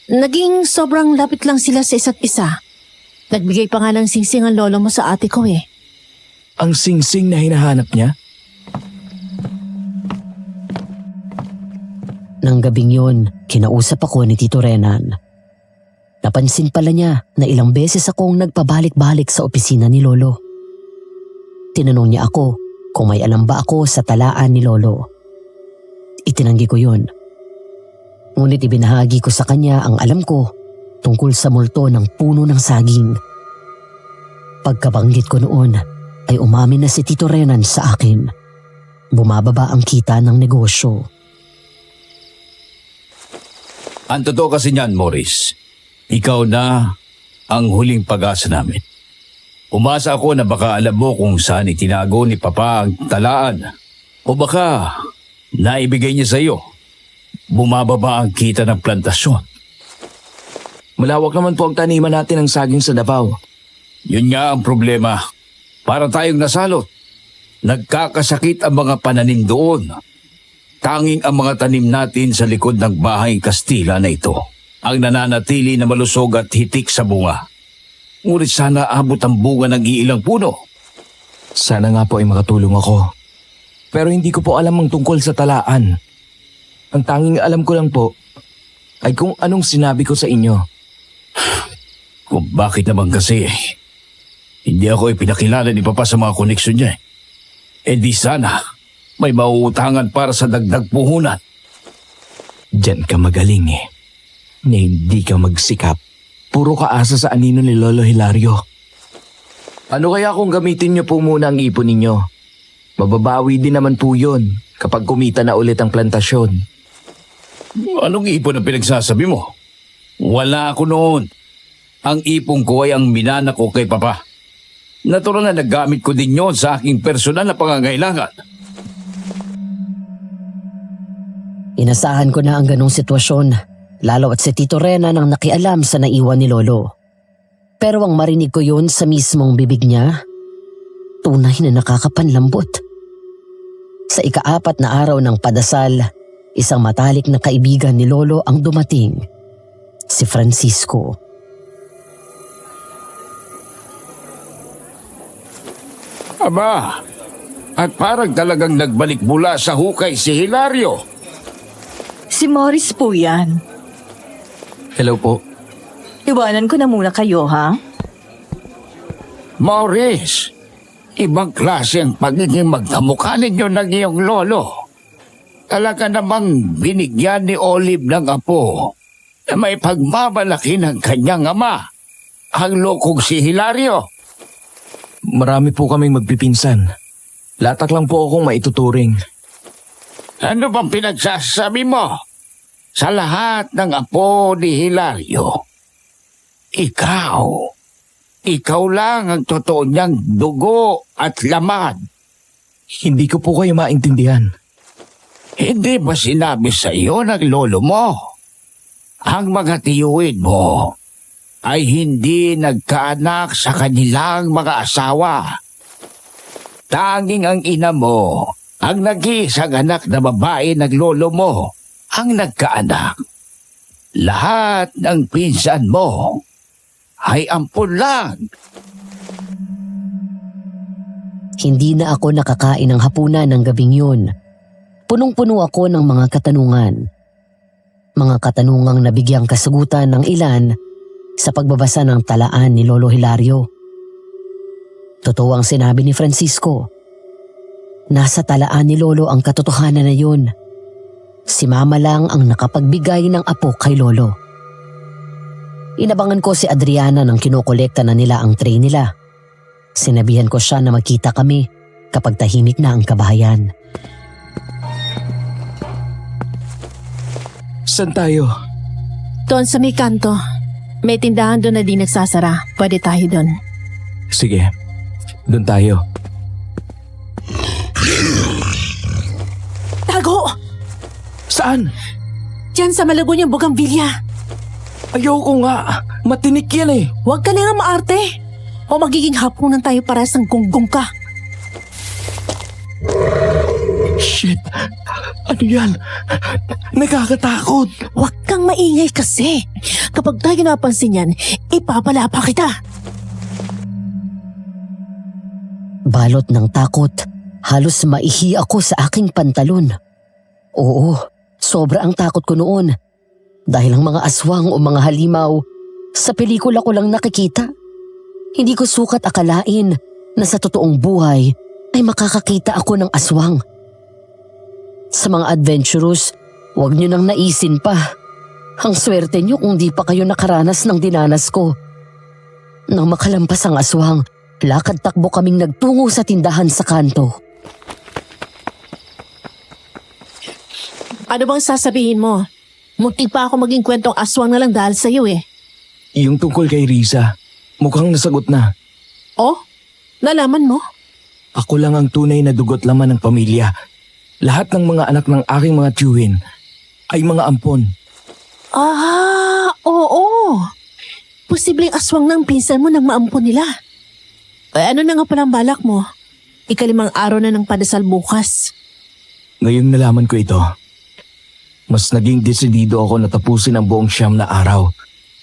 Naging sobrang lapit lang sila sa isa't isa. Nagbigay pa nga ng singsing ang lolo mo sa ate ko eh. Ang singsing na hinahanap niya? Nang gabing yun, kinausap ako ni Tito Renan. Napansin pala niya na ilang beses akong nagpabalik-balik sa opisina ni Lolo. Tinanong niya ako kung may alam ba ako sa talaan ni Lolo. Itinanggi ko yun. Ngunit ibinahagi ko sa kanya ang alam ko tungkol sa multo ng puno ng saging. Pagkabanggit ko noon ay umamin na si Tito Renan sa akin. Bumababa ang kita ng negosyo. Ang totoo kasi niyan, Morris, ikaw na ang huling pag-asa namin. Umasa ako na baka alam mo kung saan itinago ni Papa ang talaan. O baka naibigay niya sa iyo. Bumababa ang kita ng plantasyon. Malawak naman po ang taniman natin ng saging sa Davao. Yun nga ang problema. Para tayong nasalot. Nagkakasakit ang mga pananim doon. Tanging ang mga tanim natin sa likod ng bahay Kastila na ito ang nananatili na malusog at hitik sa bunga. Ngunit sana abot ang bunga ng iilang puno. Sana nga po ay makatulong ako. Pero hindi ko po alam ang tungkol sa talaan. Ang tanging alam ko lang po ay kung anong sinabi ko sa inyo. Kung bakit naman kasi, hindi ako ipinakilala ni Papa sa mga koneksyon niya. Di sana may mauutangan para sa dagdag puhunan. Diyan ka magaling na hindi ka magsikap. Puro ka asa sa anino ni Lolo Hilario. Ano kaya kung gamitin niyo po muna ang ipon ninyo? Mababawi din naman po yun kapag kumita na ulit ang plantasyon. Anong ipon ang pinagsasabi mo? Wala ako noon. Ang ipon ko ay ang minana ko kay Papa. Natural na nagamit ko din yon sa aking personal na pangangailangan. Inasahan ko na ang ganong sitwasyon, lalo at si Tito Rena nang nakialam sa naiwan ni Lolo. Pero ang marinig ko yun sa mismong bibig niya, tunay na nakakapanlambot. Sa ika-4 na araw ng padasal, isang matalik na kaibigan ni Lolo ang dumating, si Francisco. Aba, at parang talagang nagbalik mula sa hukay si Hilario. Si Morris po yan. Hello po. Iwanan ko na muna kayo, ha? Morris, ibang klase ang pagiging magkamukha ninyo ng iyong lolo. Talaga namang binigyan ni Olive ng apo na may pagmamalaki ng kanyang ama, ang lokong si Hilario. Marami po kaming magpipinsan. Latak lang po akong maituturing. Ano bang pinagsasabi mo? Sa lahat ng apo ni Hilario, ikaw lang ang totoo niyang dugo at laman. Hindi ko po kayo maintindihan. Hindi ba sinabi sa iyo ng lolo mo? Ang mga tiyuhin mo ay hindi nagkaanak sa kanilang mga asawa. Tanging ang ina mo, ang nag-iisang anak na babae ng lolo mo, ang nagkaanak. Lahat ng pinsan mo ay ampun lang. Hindi na ako nakakain ng hapunan ng gabing yun. Punong-puno ako ng mga katanungan. Mga katanungang nabigyang kasagutan ng ilan sa pagbabasa ng talaan ni Lolo Hilario. Totoo ang sinabi ni Francisco. Nasa talaan ni Lolo ang katotohanan na yun. Si Mama lang ang nakapagbigay ng apo kay Lolo. Inabangan ko si Adriana nang kinokolekta na nila ang tray nila. Sinabihan ko siya na magkita kami kapag tahimik na ang kabahayan. Saan tayo? Doon sa may kanto. May tindahan doon na di nagsasara. Pwede tayo doon. Sige, doon tayo. Tago! Saan? Diyan sa malago niyang bugambilya. Ayoko nga. Matinik yan eh. Huwag ka na maarte. O magiging hapunan tayo para sa gunggong ka. Shit. Ano yan? Nakakatakot. Huwag kang maingay kasi. Kapag tayo napansin yan, ipapalapa kita. Balot ng takot, halos maihi ako sa aking pantalon. Oo, sobra ang takot ko noon. Dahil ang mga aswang o mga halimaw, sa pelikula ko lang nakikita. Hindi ko sukat akalain na sa totoong buhay ay makakakita ako ng aswang. Sa mga adventurous, huwag nyo nang naisin pa. Ang swerte nyo kung di pa kayo nakaranas ng dinanas ko. Nang makalampas ang aswang, lakad-takbo kaming nagtungo sa tindahan sa kanto. Ano bang sasabihin mo? Muntik pa ako maging kwentong aswang na lang dahil sa iyo eh. Yung tungkol kay Risa, mukhang nasagot na. Oh? Nalaman mo? Ako lang ang tunay na dugot laman ng pamilya. Lahat ng mga anak ng aking mga tiyuhin ay mga ampon. Ah, oo. Posibleng aswang ng pinsan mo nang maampon nila. Ano na nga palang balak mo? 5 araw na ng padasal bukas. Ngayong nalaman ko ito, Mas naging desidido ako na tapusin ang buong 9 na araw.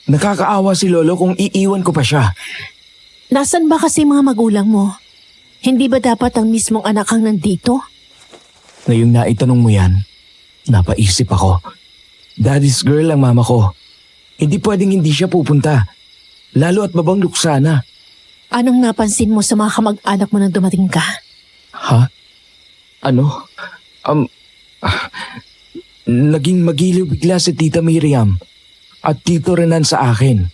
Nakakaawa si Lolo kung iiwan ko pa siya. Nasaan ba kasi mga magulang mo? Hindi ba dapat ang mismong anak ang nandito? Ngayong naitanong mo yan, napaisip ako. Daddy's girl ang mama ko. Hindi pwedeng hindi siya pupunta. Lalo at babang luksana. Anong napansin mo sa mga kamag-anak mo nang dumating ka? Ha? Ano? Naging magiliw bigla si Tita Miriam at Tito Renan sa akin.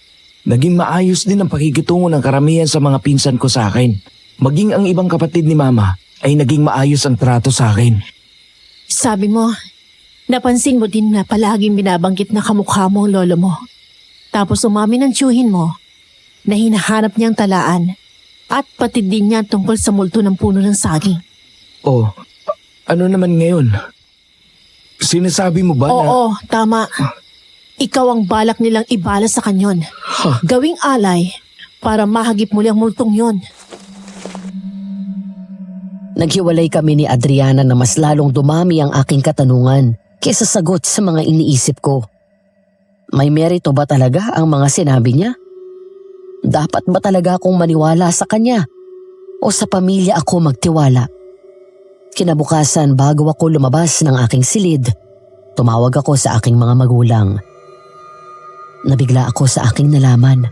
Naging maayos din ang pakikitungo ng karamihan sa mga pinsan ko sa akin. Maging ang ibang kapatid ni Mama ay naging maayos ang trato sa akin. Sabi mo, napansin mo din na palaging binabanggit na kamukha mo ang lolo mo. Tapos umamin ng tiyuhin mo na hinahanap niyang talaan at pati din niya tungkol sa multo ng puno ng saging. Oh, ano naman ngayon? Sinasabi mo ba na... Oo, tama. Ikaw ang balak nilang ibala sa kanyon. Gawing alay para mahagip muli ang multong yon. Naghiwalay kami ni Adriana na mas lalong dumami ang aking katanungan kaysa sagot sa mga iniisip ko. May merito ba talaga ang mga sinabi niya? Dapat ba talaga akong maniwala sa kanya? O sa pamilya ako magtiwala? Kinabukasan bago ako lumabas ng aking silid, tumawag ako sa aking mga magulang. Nabigla ako sa aking nalaman.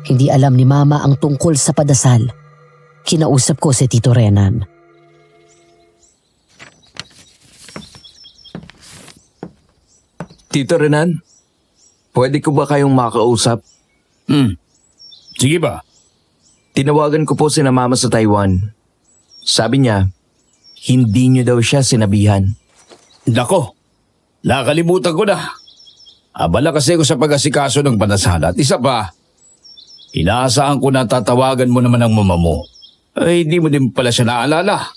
Hindi alam ni Mama ang tungkol sa padasal. Kinausap ko si Tito Renan. Tito Renan, pwede ko ba kayong makausap? Sige ba? Tinawagan ko po si Mama sa Taiwan. Sabi niya, hindi niyo daw siya sinabihan. Nako, nakalimutan ko na. Abala kasi ako sa pag-asikaso ng panasal at isa pa, inaasahan ko na tatawagan mo naman ang mama mo. Ay, hindi mo din pala siya naalala.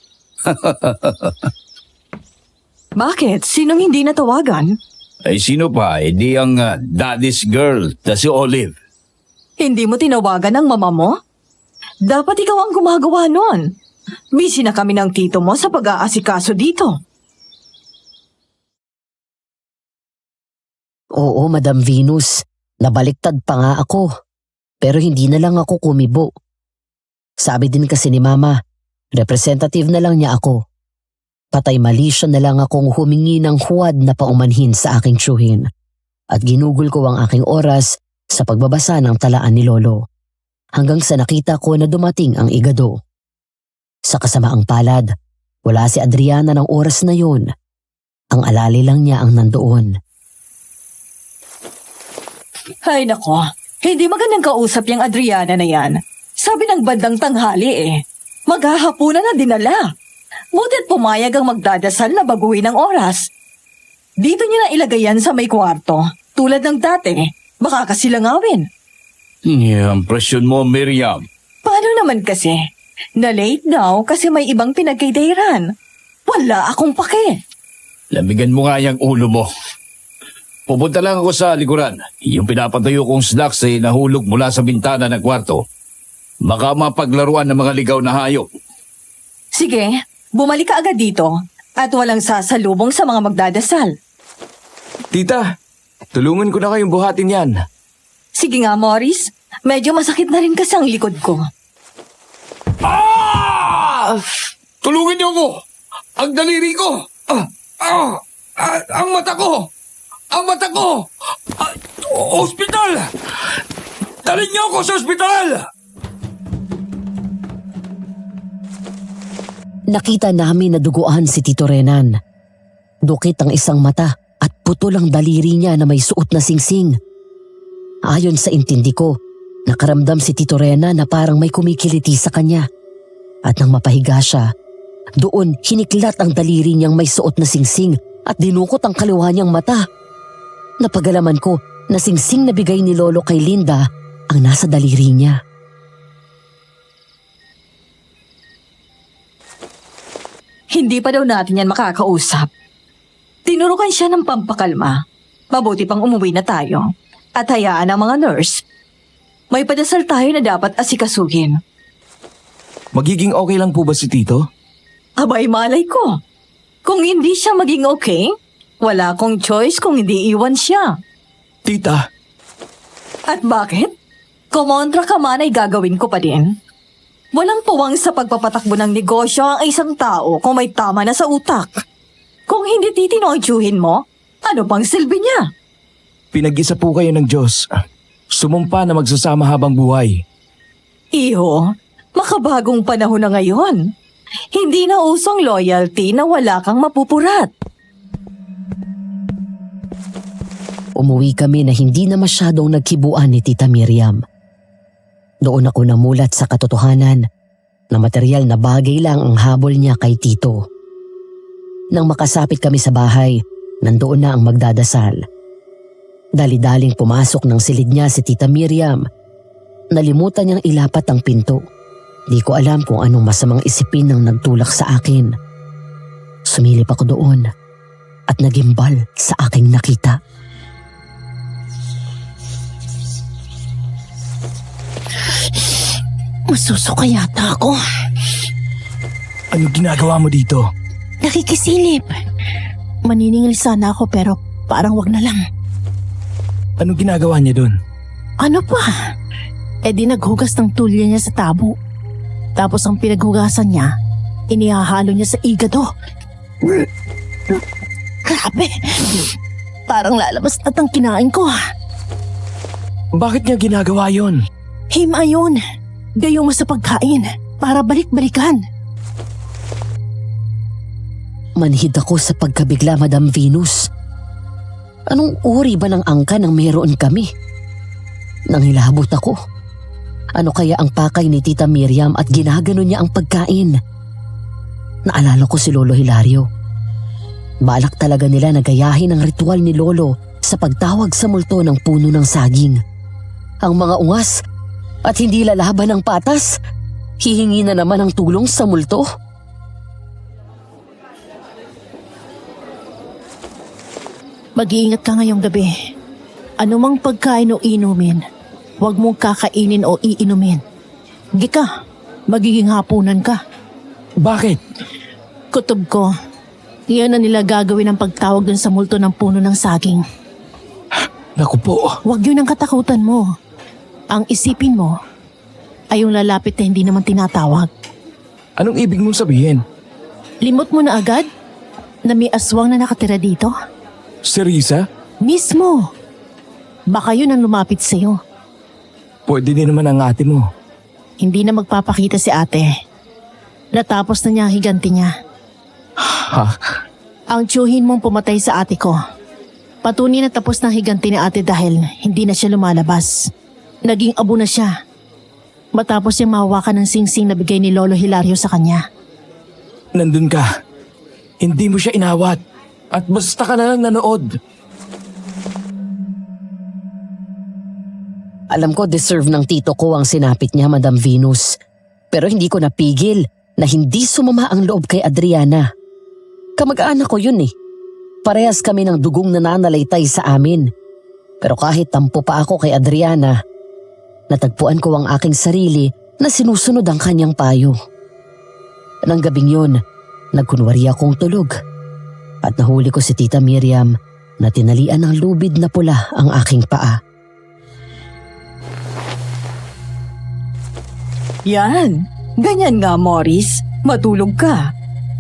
Bakit? Sinong hindi natawagan? Ay, sino pa? Eh, di ang daddy's girl na si Olive. Hindi mo tinawagan ang mama mo? Dapat ikaw ang gumagawa nun. Busy na kami ng tito mo sa pag-aasikaso dito. Oo, Madam Venus. Nabaliktad pa nga ako. Pero hindi na lang ako kumibo. Sabi din kasi ni Mama, representative na lang niya ako. Patay mali siya na lang akong humingi ng huwad na paumanhin sa aking tiyuhin. At ginugol ko ang aking oras sa pagbabasa ng talaan ni Lolo. Hanggang sa nakita ko na dumating ang igado. Sa kasamaang palad, wala si Adriana ng oras na yun. Ang alali lang niya ang nandoon. Ay nako, hindi magandang kausap yung Adriana na yan. Sabi ng bandang tanghali maghahapunan na dinala. Buti't pumayag ang magdadasal na baguhin ang oras. Dito niya na ilagay yan sa may kwarto. Tulad ng dati, baka kasilangawin. Ang presyon mo, Miriam. Paano naman kasi? Na-late daw kasi may ibang pinagkaidahiran. Wala akong pake. Lamigan mo nga yung ulo mo. Pupunta lang ako sa likuran. Yung pinapatayo kong snacks ay nahulog mula sa bintana ng kwarto. Baka mapaglaruan ng mga ligaw na hayop. Sige, bumalik ka agad dito at walang sasalubong sa mga magdadasal. Tita, tulungan ko na kayong buhatin yan. Sige nga, Morris. Medyo masakit na rin kasi ang likod ko. Tulungan niyo ako! Ang daliri ko! Ang mata ko! Ang mata ko! Ospital! Dalhin niyo ako sa ospital! Nakita namin na duguan si Tito Renan. Dukit ang isang mata at putol ang daliri niya na may suot na singsing. Ayon sa intindi ko, nakaramdam si Tito Renan na parang may kumikiliti sa kanya. At nang mapahiga siya, doon hiniklat ang daliri niyang may suot na singsing at dinukot ang kaliwa niyang mata. Napagalaman ko na singsing na bigay ni Lolo kay Linda ang nasa daliri niya. Hindi pa daw natin yan makakausap. Tinurukan siya ng pampakalma. Mabuti pang umuwi na tayo. At hayaan ang mga nurse. May padasal tayo na dapat asikasuhin. Magiging okay lang po ba si Tito? Abay malay ko. Kung hindi siya maging okay, Wala akong choice kung hindi iwan siya. Tita, At bakit? Kumontra ka man ay gagawin ko pa din. Walang puwang sa pagpapatakbo ng negosyo ang isang tao kung may tama na sa utak. Kung hindi titinojuhin mo, ano pang silbi niya? pinag-isa po kayo ng Diyos. Sumumpa na magsasama habang buhay. Iho, makabagong panahon na ngayon. Hindi na usong loyalty na wala kang mapupurat. Umuwi kami na hindi na masyadong nagkibuan ni Tita Miriam. Doon ako namulat sa katotohanan na material na bagay lang ang habol niya kay Tito. Nang makasapit kami sa bahay, nandoon na ang magdadasal. Dali-daling pumasok ng silid niya si Tita Miriam. Nalimutan niyang ilapat ang pinto. Di ko alam kung anong masamang isipin ng nagtulak sa akin. Sumilip ako doon at nagimbal sa aking nakita. Masusuka yata ako. Ano ginagawa mo dito? Nakikisilip. Maniningil sana ako pero parang wag na lang. Ano ginagawa niya doon? Ano pa? Eh di naghugas ng tulya niya sa tabo. Tapos ang pinaghugasan niya, inihahalo niya sa igado. Grabe! Parang lalabas na ang kinain ko. Bakit niya ginagawa yon? Hima yun. Gayong mo sa pagkain para balik-balikan. Manhid ako sa pagkabigla, Madam Venus. Anong uri ba ng angka nang meron kami? Nanghilabot ako. Ano kaya ang pakay ni Tita Miriam at ginagano niya ang pagkain? Naalala ko si Lolo Hilario. Balak talaga nila na gayahin ang ritual ni Lolo sa pagtawag sa multo ng puno ng saging. Ang mga ungas at hindi lalaban ng patas, hihingi na naman ng tulong sa multo. Mag-iingat ka ngayong gabi. Anumang pagkain o inumin, huwag mong kakainin o iinumin. Gika, magiging hapunan ka. Bakit? Kutob ko, iyan na nila gagawin ang pagtawag dun sa multo ng puno ng saging. Naku po. Huwag yun ang katakutan mo. Ang isipin mo ay yung lalapit na hindi naman tinatawag. Anong ibig mong sabihin? Limot mo na agad na may aswang na nakatira dito? Si Risa? Mismo. Baka yun ang lumapit sa'yo. Pwede din naman ang ate mo. Hindi na magpapakita si ate. Natapos na niya ang higanti niya. Ha? Ang tiyuhin mong pumatay sa ate ko. Patunay na tapos na ang higanti ni ate dahil hindi na siya lumalabas. Naging abo na siya. Matapos siyang mahawakan ng singsing na bigay ni Lolo Hilario sa kanya. Nandun ka. Hindi mo siya inawat. At basta ka na lang nanood. Alam ko deserve ng tito ko ang sinapit niya, Madam Venus. Pero hindi ko napigil na hindi sumama ang loob kay Adriana. Kamag-anak ko yun eh. Parehas kami ng dugong nananalaytay sa amin. Pero kahit tampo pa ako kay Adriana, natagpuan ko ang aking sarili na sinusunod ang kanyang payo. Nang gabing yun, nagkunwari akong tulog. At nahuli ko si Tita Miriam na tinalian ng lubid na pula ang aking paa. Yan. Ganyan nga, Morris. Matulog ka.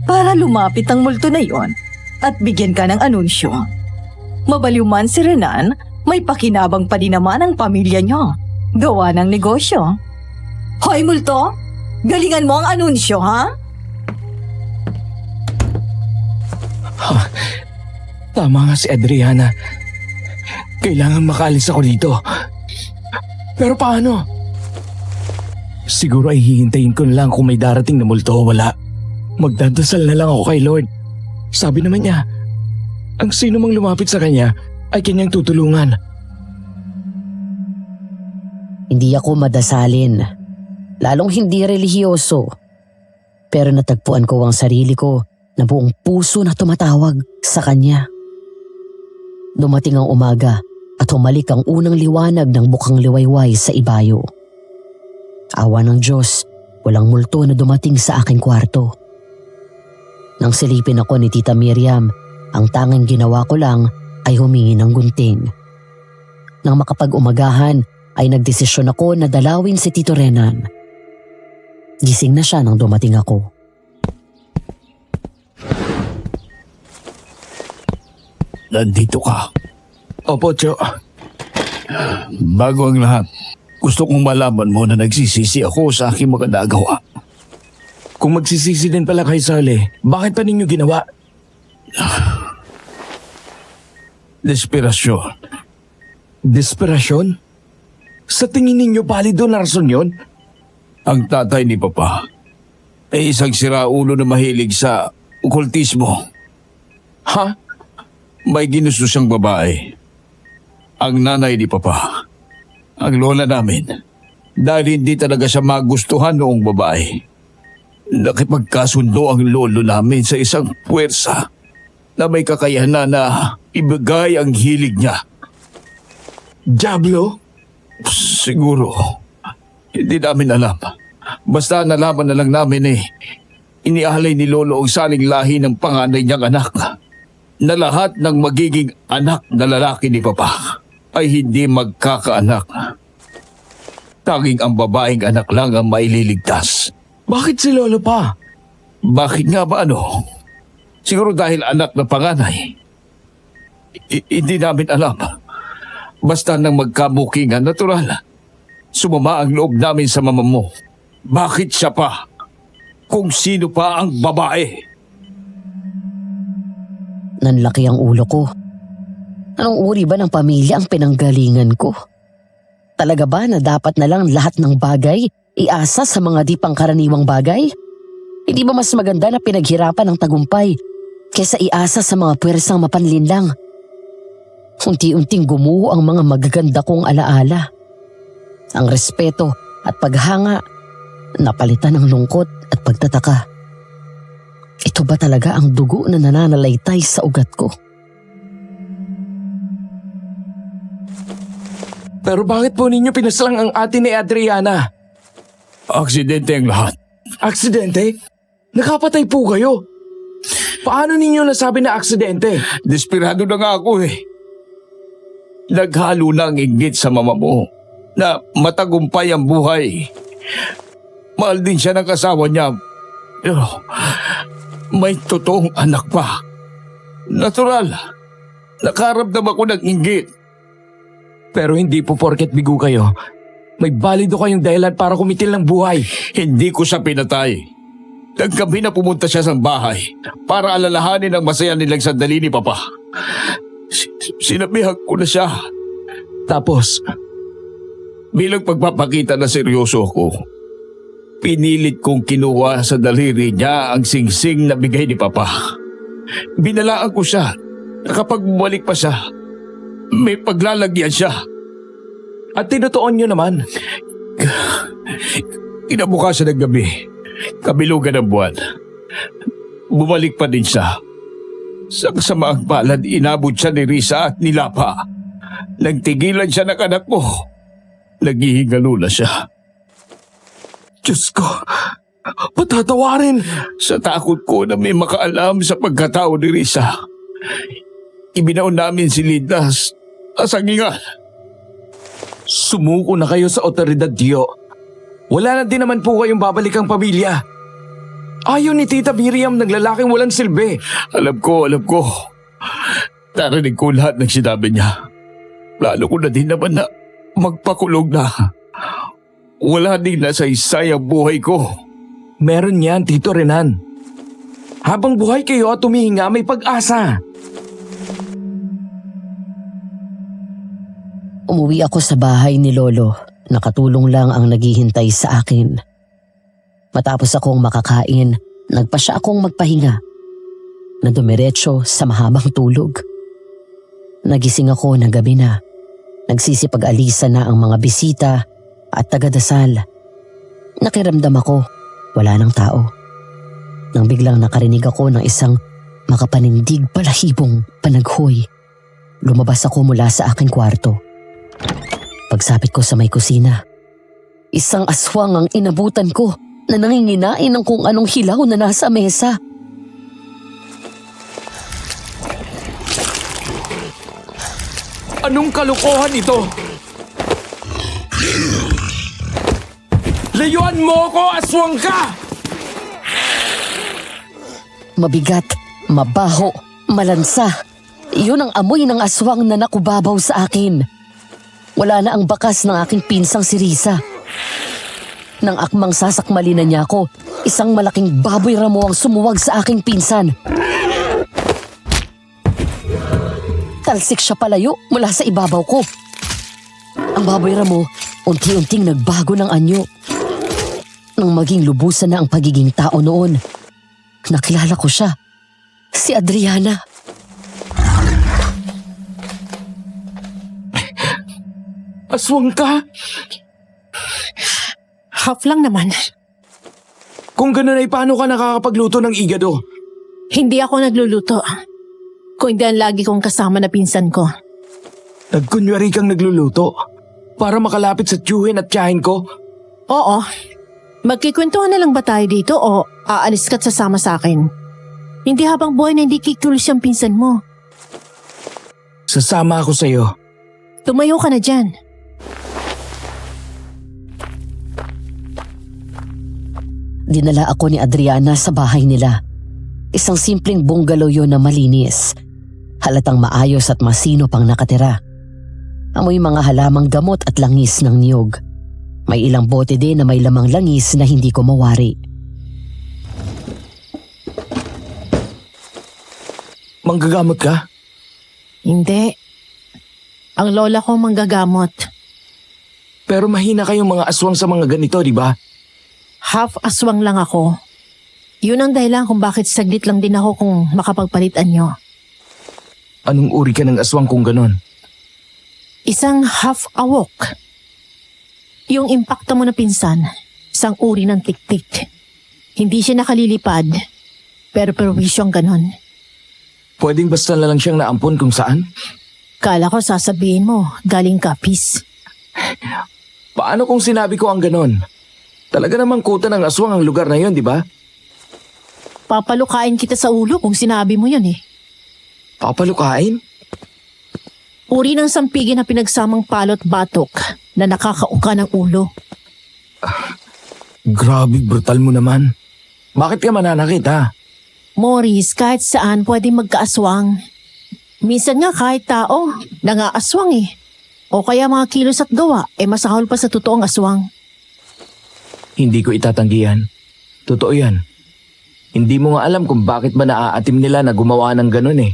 Para lumapit ang multo na yon at bigyan ka ng anunsyo. Mabaliw man si Renan, may pakinabang pa din naman ang pamilya niyo. Gawa ng negosyo. Hoy, multo! Galingan mo ang anunsyo, ha? Tama nga si Adriana. Kailangan makaalis ako dito. Pero paano? Siguro ay hihintayin ko na lang kung may darating na multo o wala. Magdadasal na lang ako kay Lord. Sabi naman niya, ang sino mang lumapit sa kanya ay kanyang tutulungan. Hindi ako madasalin, lalong hindi relihiyoso. Pero natagpuan ko ang sarili ko na buong puso na tumatawag sa kanya. Dumating ang umaga at humalik ang unang liwanag ng bukang liwayway sa ibayo. Awa ng Diyos, walang multo na dumating sa aking kwarto. Nang silipin ako ni Tita Miriam, Ang tanging ginawa ko lang ay humingi ng gunting. Nang makapag-umagahan ay nagdesisyon ako na dalawin si Tito Renan. Gising na siya nang dumating ako. Nandito ka. Opo, Tio. Bago ang lahat, gusto kong malaman mo na nagsisisi ako sa aking mga nagawa. Kung magsisisi din pala kay Sally, bakit pa ninyo ginawa? Desperasyon. Desperasyon? Sa tingin ninyo palido na rason yun? Ang tatay ni Papa ay isang siraulo na mahilig sa okultismo. Ha? May ginusto siyang babae. Ang nanay ni Papa, ang lola namin, dahil hindi talaga siya magustuhan noong babae. Nakipagkasundo ang lolo namin sa isang puwersa na may kakayahan na ibigay ang hilig niya. Diablo? Siguro, hindi namin alam. Basta nalaman na lang namin inialay ni Lolo ang saling lahi ng panganay niyang anak na lahat ng magiging anak na lalaki ni Papa ay hindi magkakaanak. Tanging ang babaeng anak lang ang maililigtas. Bakit si Lolo pa? Bakit nga ba ano? Siguro dahil anak na panganay. Hindi namin alam. Basta nang magkabukingan, natural. Sumama ang loob namin sa mama mo. Bakit siya pa? Kung sino pa ang babae? Nanlaki ang ulo ko. Anong uri ba ng pamilya ang pinanggalingan ko? Talaga ba na dapat na lang lahat ng bagay iasa sa mga di pangkaraniwang bagay? Hindi ba mas maganda na pinaghirapan ng tagumpay kaysa iasa sa mga puwersang mapanlinlang? Unti-unting gumuho ang mga magaganda kong alaala. Ang respeto at paghanga napalitan ng lungkot at pagtataka. Ito ba talaga ang dugo na nananalaytay sa ugat ko? Pero bakit po ninyo pinaslang ang ate ni Adriana? Aksidente ang lahat. Aksidente? Nakapatay po kayo. Paano ninyo nasabi na aksidente? Desperado na nga ako Naghalo na ang inggit sa mama mo na matagumpay ang buhay. Mahal din siya ng asawa niya. Pero may totoong anak pa. Natural. Nakaramdam ako ng inggit. Pero hindi po porket bigo kayo. May balido kayong dahilan para kumitil ng buhay. Hindi ko siya pinatay. Naggabi na pumunta siya sa bahay para alalahanin ang masaya nilang sandali ni Papa. Sinabihan ko na siya. Tapos, Bilang pagpapakita na seryoso ako, pinilit kong kinuha sa daliri niya ang singsing na bigay ni Papa. Binalaan ko siya na kapag bumalik pa siya, may paglalagyan siya. at tinutuon nyo naman. Kinabukasan ng gabi, kabilugan ng buwan, bumalik pa din siya. Sa kasamaang palad, inabot siya ni Risa at ni Lapa. Nagtigilan siya ng anak mo. Naghihingalo na siya. Diyos ko, patatawarin. Sa takot ko na may makaalam sa pagkatao ni Risa, ibinaon namin si Linda sa sangingan. Sumuko na kayo sa otoridad, Dio. Wala na din naman po kayong babalikang pamilya. Ayaw ni Tita Miriam ng lalaking walang silbi. Alam ko. Narinig ko lahat ng sinabi niya. Plano ko na din naman na magpakulong na. Wala din nasa isay ang buhay ko. Meron yan, Tito Renan. Habang buhay kayo at tumihinga, may pag-asa. Umuwi ako sa bahay ni Lolo. Nakatulong lang ang naghihintay sa akin. Matapos akong makakain, nagpa siya akong magpahinga. Na dumiretso sa mahabang tulog. Nagising ako na gabi na. Nagsisipag-alisa na ang mga bisita at taga-dasal. Nakiramdam ako, wala nang tao. Nang biglang nakarinig ako ng isang makapanindig palahibong panaghoy. Lumabas ako mula sa aking kwarto. Pagsapit ko sa may kusina, isang aswang ang inabutan ko na nanginginain ng kung anong hilaw na nasa mesa. Anong kalokohan ito? Layuan mo ko, aswang ka! Mabigat, mabaho, malansa. Iyon ang amoy ng aswang na nakubabaw sa akin. Wala na ang bakas ng aking pinsang si Risa. Nang akmang sasakmali na niya ako, isang malaking baboy ramo ang sumuwag sa aking pinsan. Talsik siya palayo mula sa ibabaw ko. Ang baboy ramo, unti-unting nagbago ng anyo. Nang maging lubusan na ang pagiging tao noon, nakilala ko siya, si Adriana. Aswang ka? Half lang naman. Kung ganun ay paano ka nakakapagluto ng igado? Hindi ako nagluluto. Kung hindi ang lagi kong kasama na pinsan ko. Nagkunwari kang nagluluto para makalapit sa tiyuhin at tiyahin ko? Oo. Magkikwentuhan na lang ba tayo dito o aalis ka't sasama sa akin? Hindi habang buhay na hindi kikulos yung pinsan mo. Sasama ako sa'yo. Tumayo ka na dyan. Dinala ako ni Adriana sa bahay nila. Isang simpleng bungalow yun na malinis. Halatang maayos at masino pang nakatira. Amoy mga halamang gamot at langis ng niyog. May ilang bote din na may lamang langis na hindi ko mawari. Manggagamot ka? Hindi. Ang lola ko manggagamot. Pero mahina kayong mga aswang sa mga ganito, di ba? Half aswang lang ako. Yun ang dahilan kung bakit saglit lang din ako kung makapagpalitan nyo. Anong uri ka ng aswang kung ganon? Isang half awok. Yung impacto mo na pinsan, isang uri ng tiktik. Hindi siya nakalilipad, pero perwisyong ganon. Pwedeng basta na lang siyang naampon kung saan? Kala ko sasabihin mo, galing kapis. Paano kung sinabi ko ang ganon? Talaga namang kuta ng aswang ang lugar na yon, di ba? Papalukain kita sa ulo kung sinabi mo yun eh. Papalukain? Uri ng sampigin na pinagsamang palot batok na nakakauka ng ulo. Grabe, brutal mo naman. Bakit ka mananakit, ha? Morris, kahit saan pwede magkaaswang. Minsan nga kahit tao, nangaaswang eh. O kaya mga kilos at gawa, masahol pa sa totoong aswang. Hindi ko itatanggihan. Totoo yan. Hindi mo nga alam kung bakit ba naaatim nila na gumawa ng ganun eh.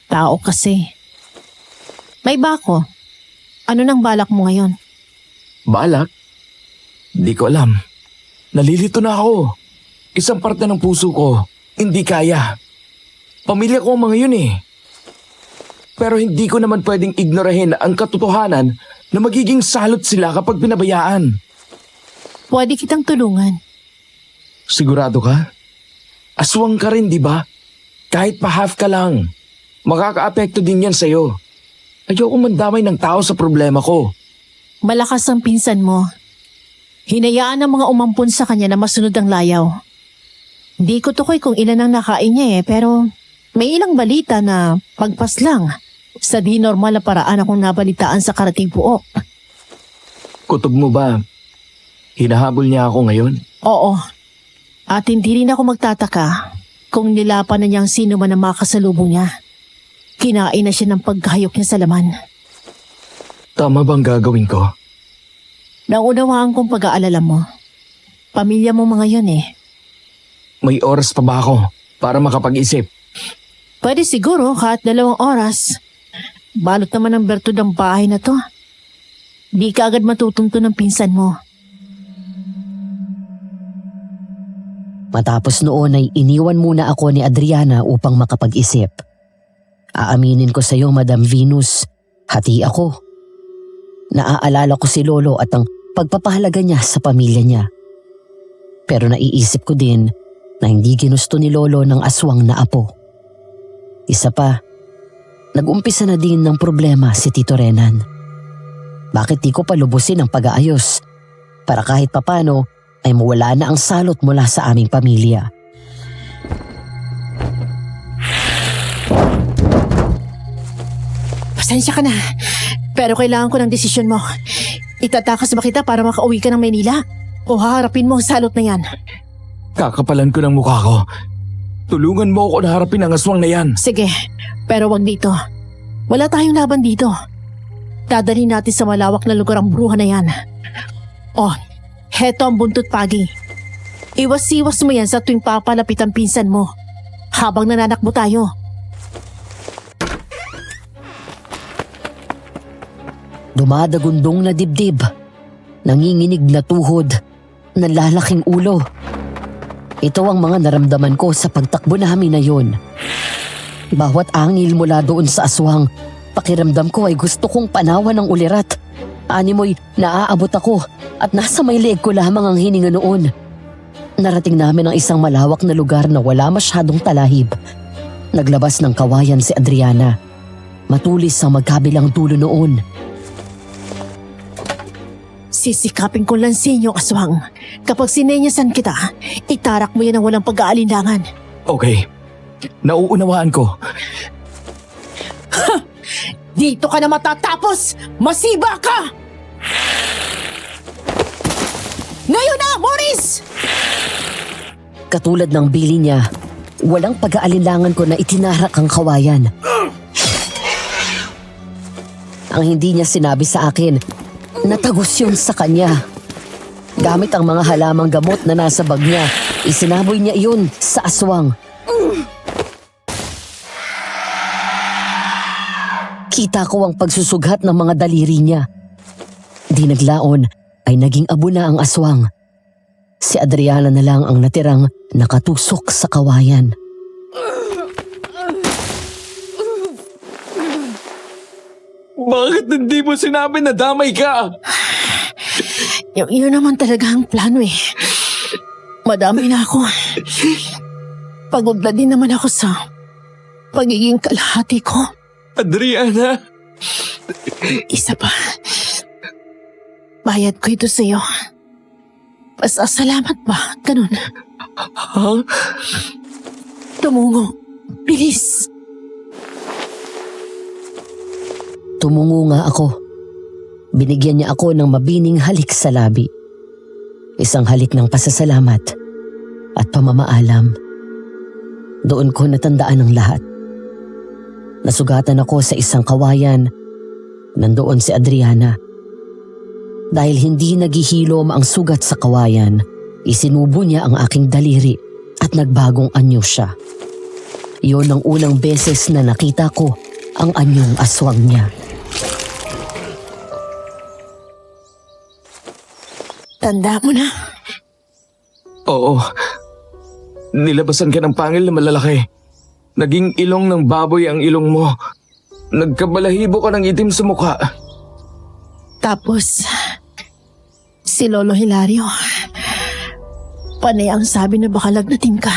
Tao kasi. May bako. Ano nang balak mo ngayon? Balak? Hindi ko alam. Nalilito na ako. Isang parte ng puso ko, hindi kaya. Pamilya ko ang mga yun eh. Pero hindi ko naman pwedeng ignorahin ang katotohanan na magiging salot sila kapag pinabayaan. Pwede kitang tulungan. Sigurado ka? Aswang ka rin, di ba? Kahit pa half ka lang. Makakaapekto din yan sa'yo. Ayoko mandamay ng tao sa problema ko. Malakas ang pinsan mo. Hinayaan ng mga umampun sa kanya na masunod ang layaw. Hindi ko tukoy kung ilan ang nakain niya pero may ilang balita na pagpas lang sa di normal na paraan akong nabalitaan sa karating puok. Kutob mo ba? Hinahabol niya ako ngayon? Oo. At hindi rin ako magtataka kung nilapan na niyang sino man ang makasalubong niya. Kinain na siya ng pagkahayok niya sa laman. Tama bang gagawin ko? Naunawaan kong pag-aalala mo. Pamilya mo mga yun eh. May oras pa ba ako para makapag-isip? Pwede siguro kahit 2 oras. Balot naman ang bertud ang bahay na to. Di ka agad matutunto ng pinsan mo. Matapos noon ay iniwan muna ako ni Adriana upang makapag-isip. Aaminin ko sa iyo, Madam Venus, hati ako. Naaalala ko si Lolo at ang pagpapahalaga niya sa pamilya niya. Pero naiisip ko din na hindi ginusto ni Lolo ng aswang na apo. Isa pa, nag-umpisa na din ng problema si Tito Renan. Bakit di ko pa lubusin ang pag-aayos para kahit papano ay mawala na ang salot mula sa aming pamilya. Pasensya ka na. Pero kailangan ko ng desisyon mo. Itatakas ba kita para makauwi ka ng Maynila? O haharapin mo ang salot na yan? Kakapalan ko ng mukha ko. Tulungan mo ako na harapin ang aswang na yan. Sige, pero wag dito. Wala tayong laban dito. Dadalhin natin sa malawak na lugar ang bruha na yan. Oh, heto ang buntot pagi. Iwas-iwas mo yan sa tuwing papalapit ang pinsan mo. Habang nananakbo tayo. Dumadagundong na dibdib, nanginginig na tuhod, nalalaking ulo. Ito ang mga naramdaman ko sa pagtakbo namin na yun. Bawat angil mula doon sa aswang, pakiramdam ko ay gusto kong panawan ng ulirat. Animoy, naaabot ako at nasa may leeg ko lamang ang hininga noon. Narating namin ang isang malawak na lugar na wala masyadong talahib. Naglabas ng kawayan si Adriana. Matulis ang magkabilang dulo noon. Sisikapin ko lansin yung aswang. Kapag sinenyasan kita, itarak mo yan ng walang pag-aalinlangan. Okay. Nauunawaan ko. Dito ka na matatapos! Masiba ka! Ngayon na, Morris! Katulad ng bili niya, walang pag-aalinlangan ko na itinarak ang kawayan. Ang hindi niya sinabi sa akin, natagos yun sa kanya. Gamit ang mga halamang gamot na nasa bag niya, isinaboy niya iyon sa aswang. Kita ko ang pagsusughat ng mga daliri niya. Di naglaon ay naging abo na ang aswang. Si Adriana na lang ang natirang nakatusok sa kawayan. Bakit hindi mo sinabi na damay ka? Yun naman talaga ang plano eh. Madami na ako. Pagod na din naman ako sa pagiging kalahati ko. Adriana! Isa pa. Bayad ko ito sa'yo. Pasasalamat ba? Ganun. Ha? Tumungo. Bilis. Tumungo nga ako. Binigyan niya ako ng mabining halik sa labi. Isang halik ng pasasalamat at pamamaalam. Doon ko natandaan ang lahat. Nasugatan ako sa isang kawayan. Nandoon si Adriana. Dahil hindi naghihilom ang sugat sa kawayan, isinubo niya ang aking daliri at nagbagong anyo siya. Iyon ang unang beses na nakita ko ang anyong aswang niya. Tanda mo na. Oo. Nilabasan ka ng pangil na malalaki. Naging ilong ng baboy ang ilong mo. Nagkabalahibo ka ng itim sa mukha. Tapos, si Lolo Hilario. Panay ang sabi na baka lagnatin ka.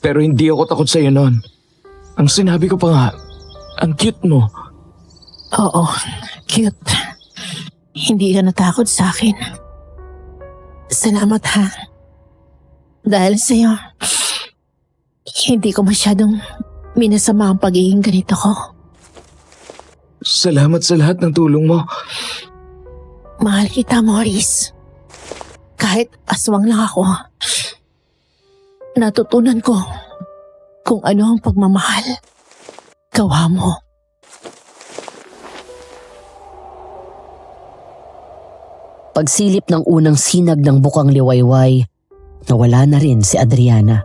Pero hindi ako takot sa'yo noon. Ang sinabi ko pa nga, ang cute mo. Oo, cute. Hindi ka natakot sa akin. Salamat ha. Dahil sa'yo, hindi ko masyadong minasama ang pagiging ganito ko. Salamat sa lahat ng tulong mo. Mahal kita, Morris. Kahit aswang lang ako, natutunan ko kung ano ang pagmamahal. Gawa mo. Pagsilip ng unang sinag ng bukang liwayway, nawala na rin si Adriana.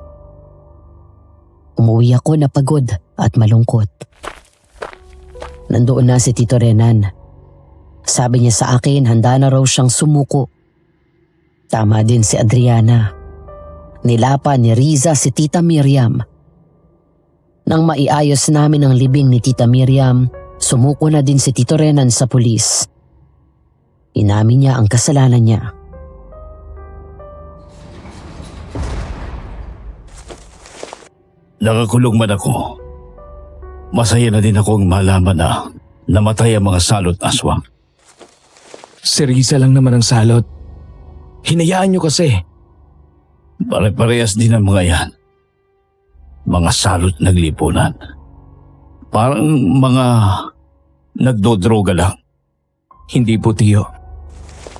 Umuwi ako na pagod at malungkot. Nandoon na si Tito Renan. Sabi niya sa akin handa na raw siyang sumuko. Tama din si Adriana. Nilapan ni Riza si Tita Miriam. Nang maiayos namin ang libing ni Tita Miriam, sumuko na din si Tito Renan sa pulis. Inamin niya ang kasalanan niya. Nakakulong man ako. Masaya na din akong malaman na namatay ang mga salot aswang. Si Riza lang naman ang salot. Hinayaan niyo kasi. Pare-parehas din ang mga yan. Mga salot ng lipunan. Parang mga nagdodroga lang. Hindi po, Tiyo.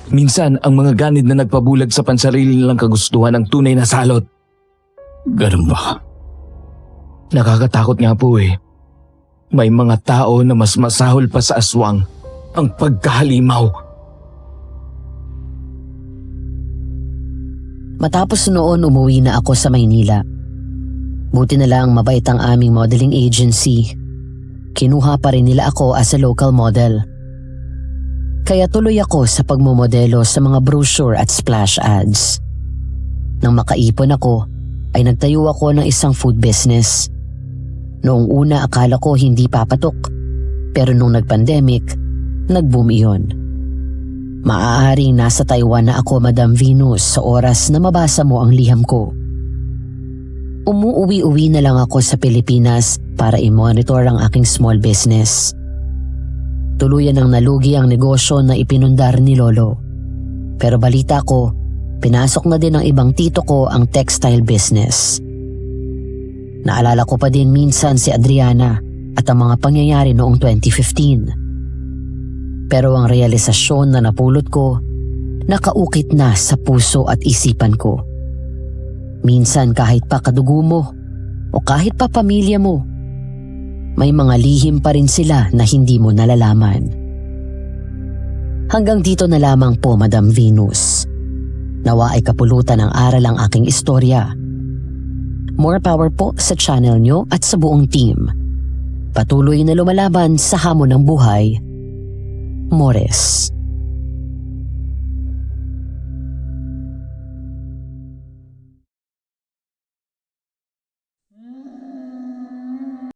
Minsan, ang mga ganid na nagpabulag sa pansarili nilang kagustuhan ang tunay na salot. Ganun ba? Nakakatakot nga po eh. May mga tao na mas masahol pa sa aswang ang pagkahalimaw. Matapos noon umuwi na ako sa Maynila. Buti na lang mabait ang aming modeling agency. Kinuha pa rin nila ako as a local model. Kaya tuloy ako sa pagmomodelo sa mga brochure at splash ads. Nang makaipon ako, ay nagtayo ako ng isang food business. Noong una akala ko hindi papatok, pero nung nag-pandemic, nag-boom iyon. Maaaring nasa Taiwan na ako, Madam Venus, sa oras na mabasa mo ang liham ko. Umuuwi-uwi na lang ako sa Pilipinas para i-monitor ang aking small business. Tuluyan ang nalugi ang negosyo na ipinundar ni Lolo. Pero balita ko, pinasok na din ng ibang tito ko ang textile business. Naalala ko pa din minsan si Adriana at ang mga pangyayari noong 2015. Pero ang realisasyon na napulot ko, nakaukit na sa puso at isipan ko. Minsan kahit pa kadugo mo o kahit pa pamilya mo, may mga lihim pa rin sila na hindi mo nalalaman. Hanggang dito na lamang po, Madam Venus. Nawa ay kapulutan ng aral ang aking istorya. More power po sa channel nyo at sa buong team. Patuloy na lumalaban sa hamon ng buhay. Morris.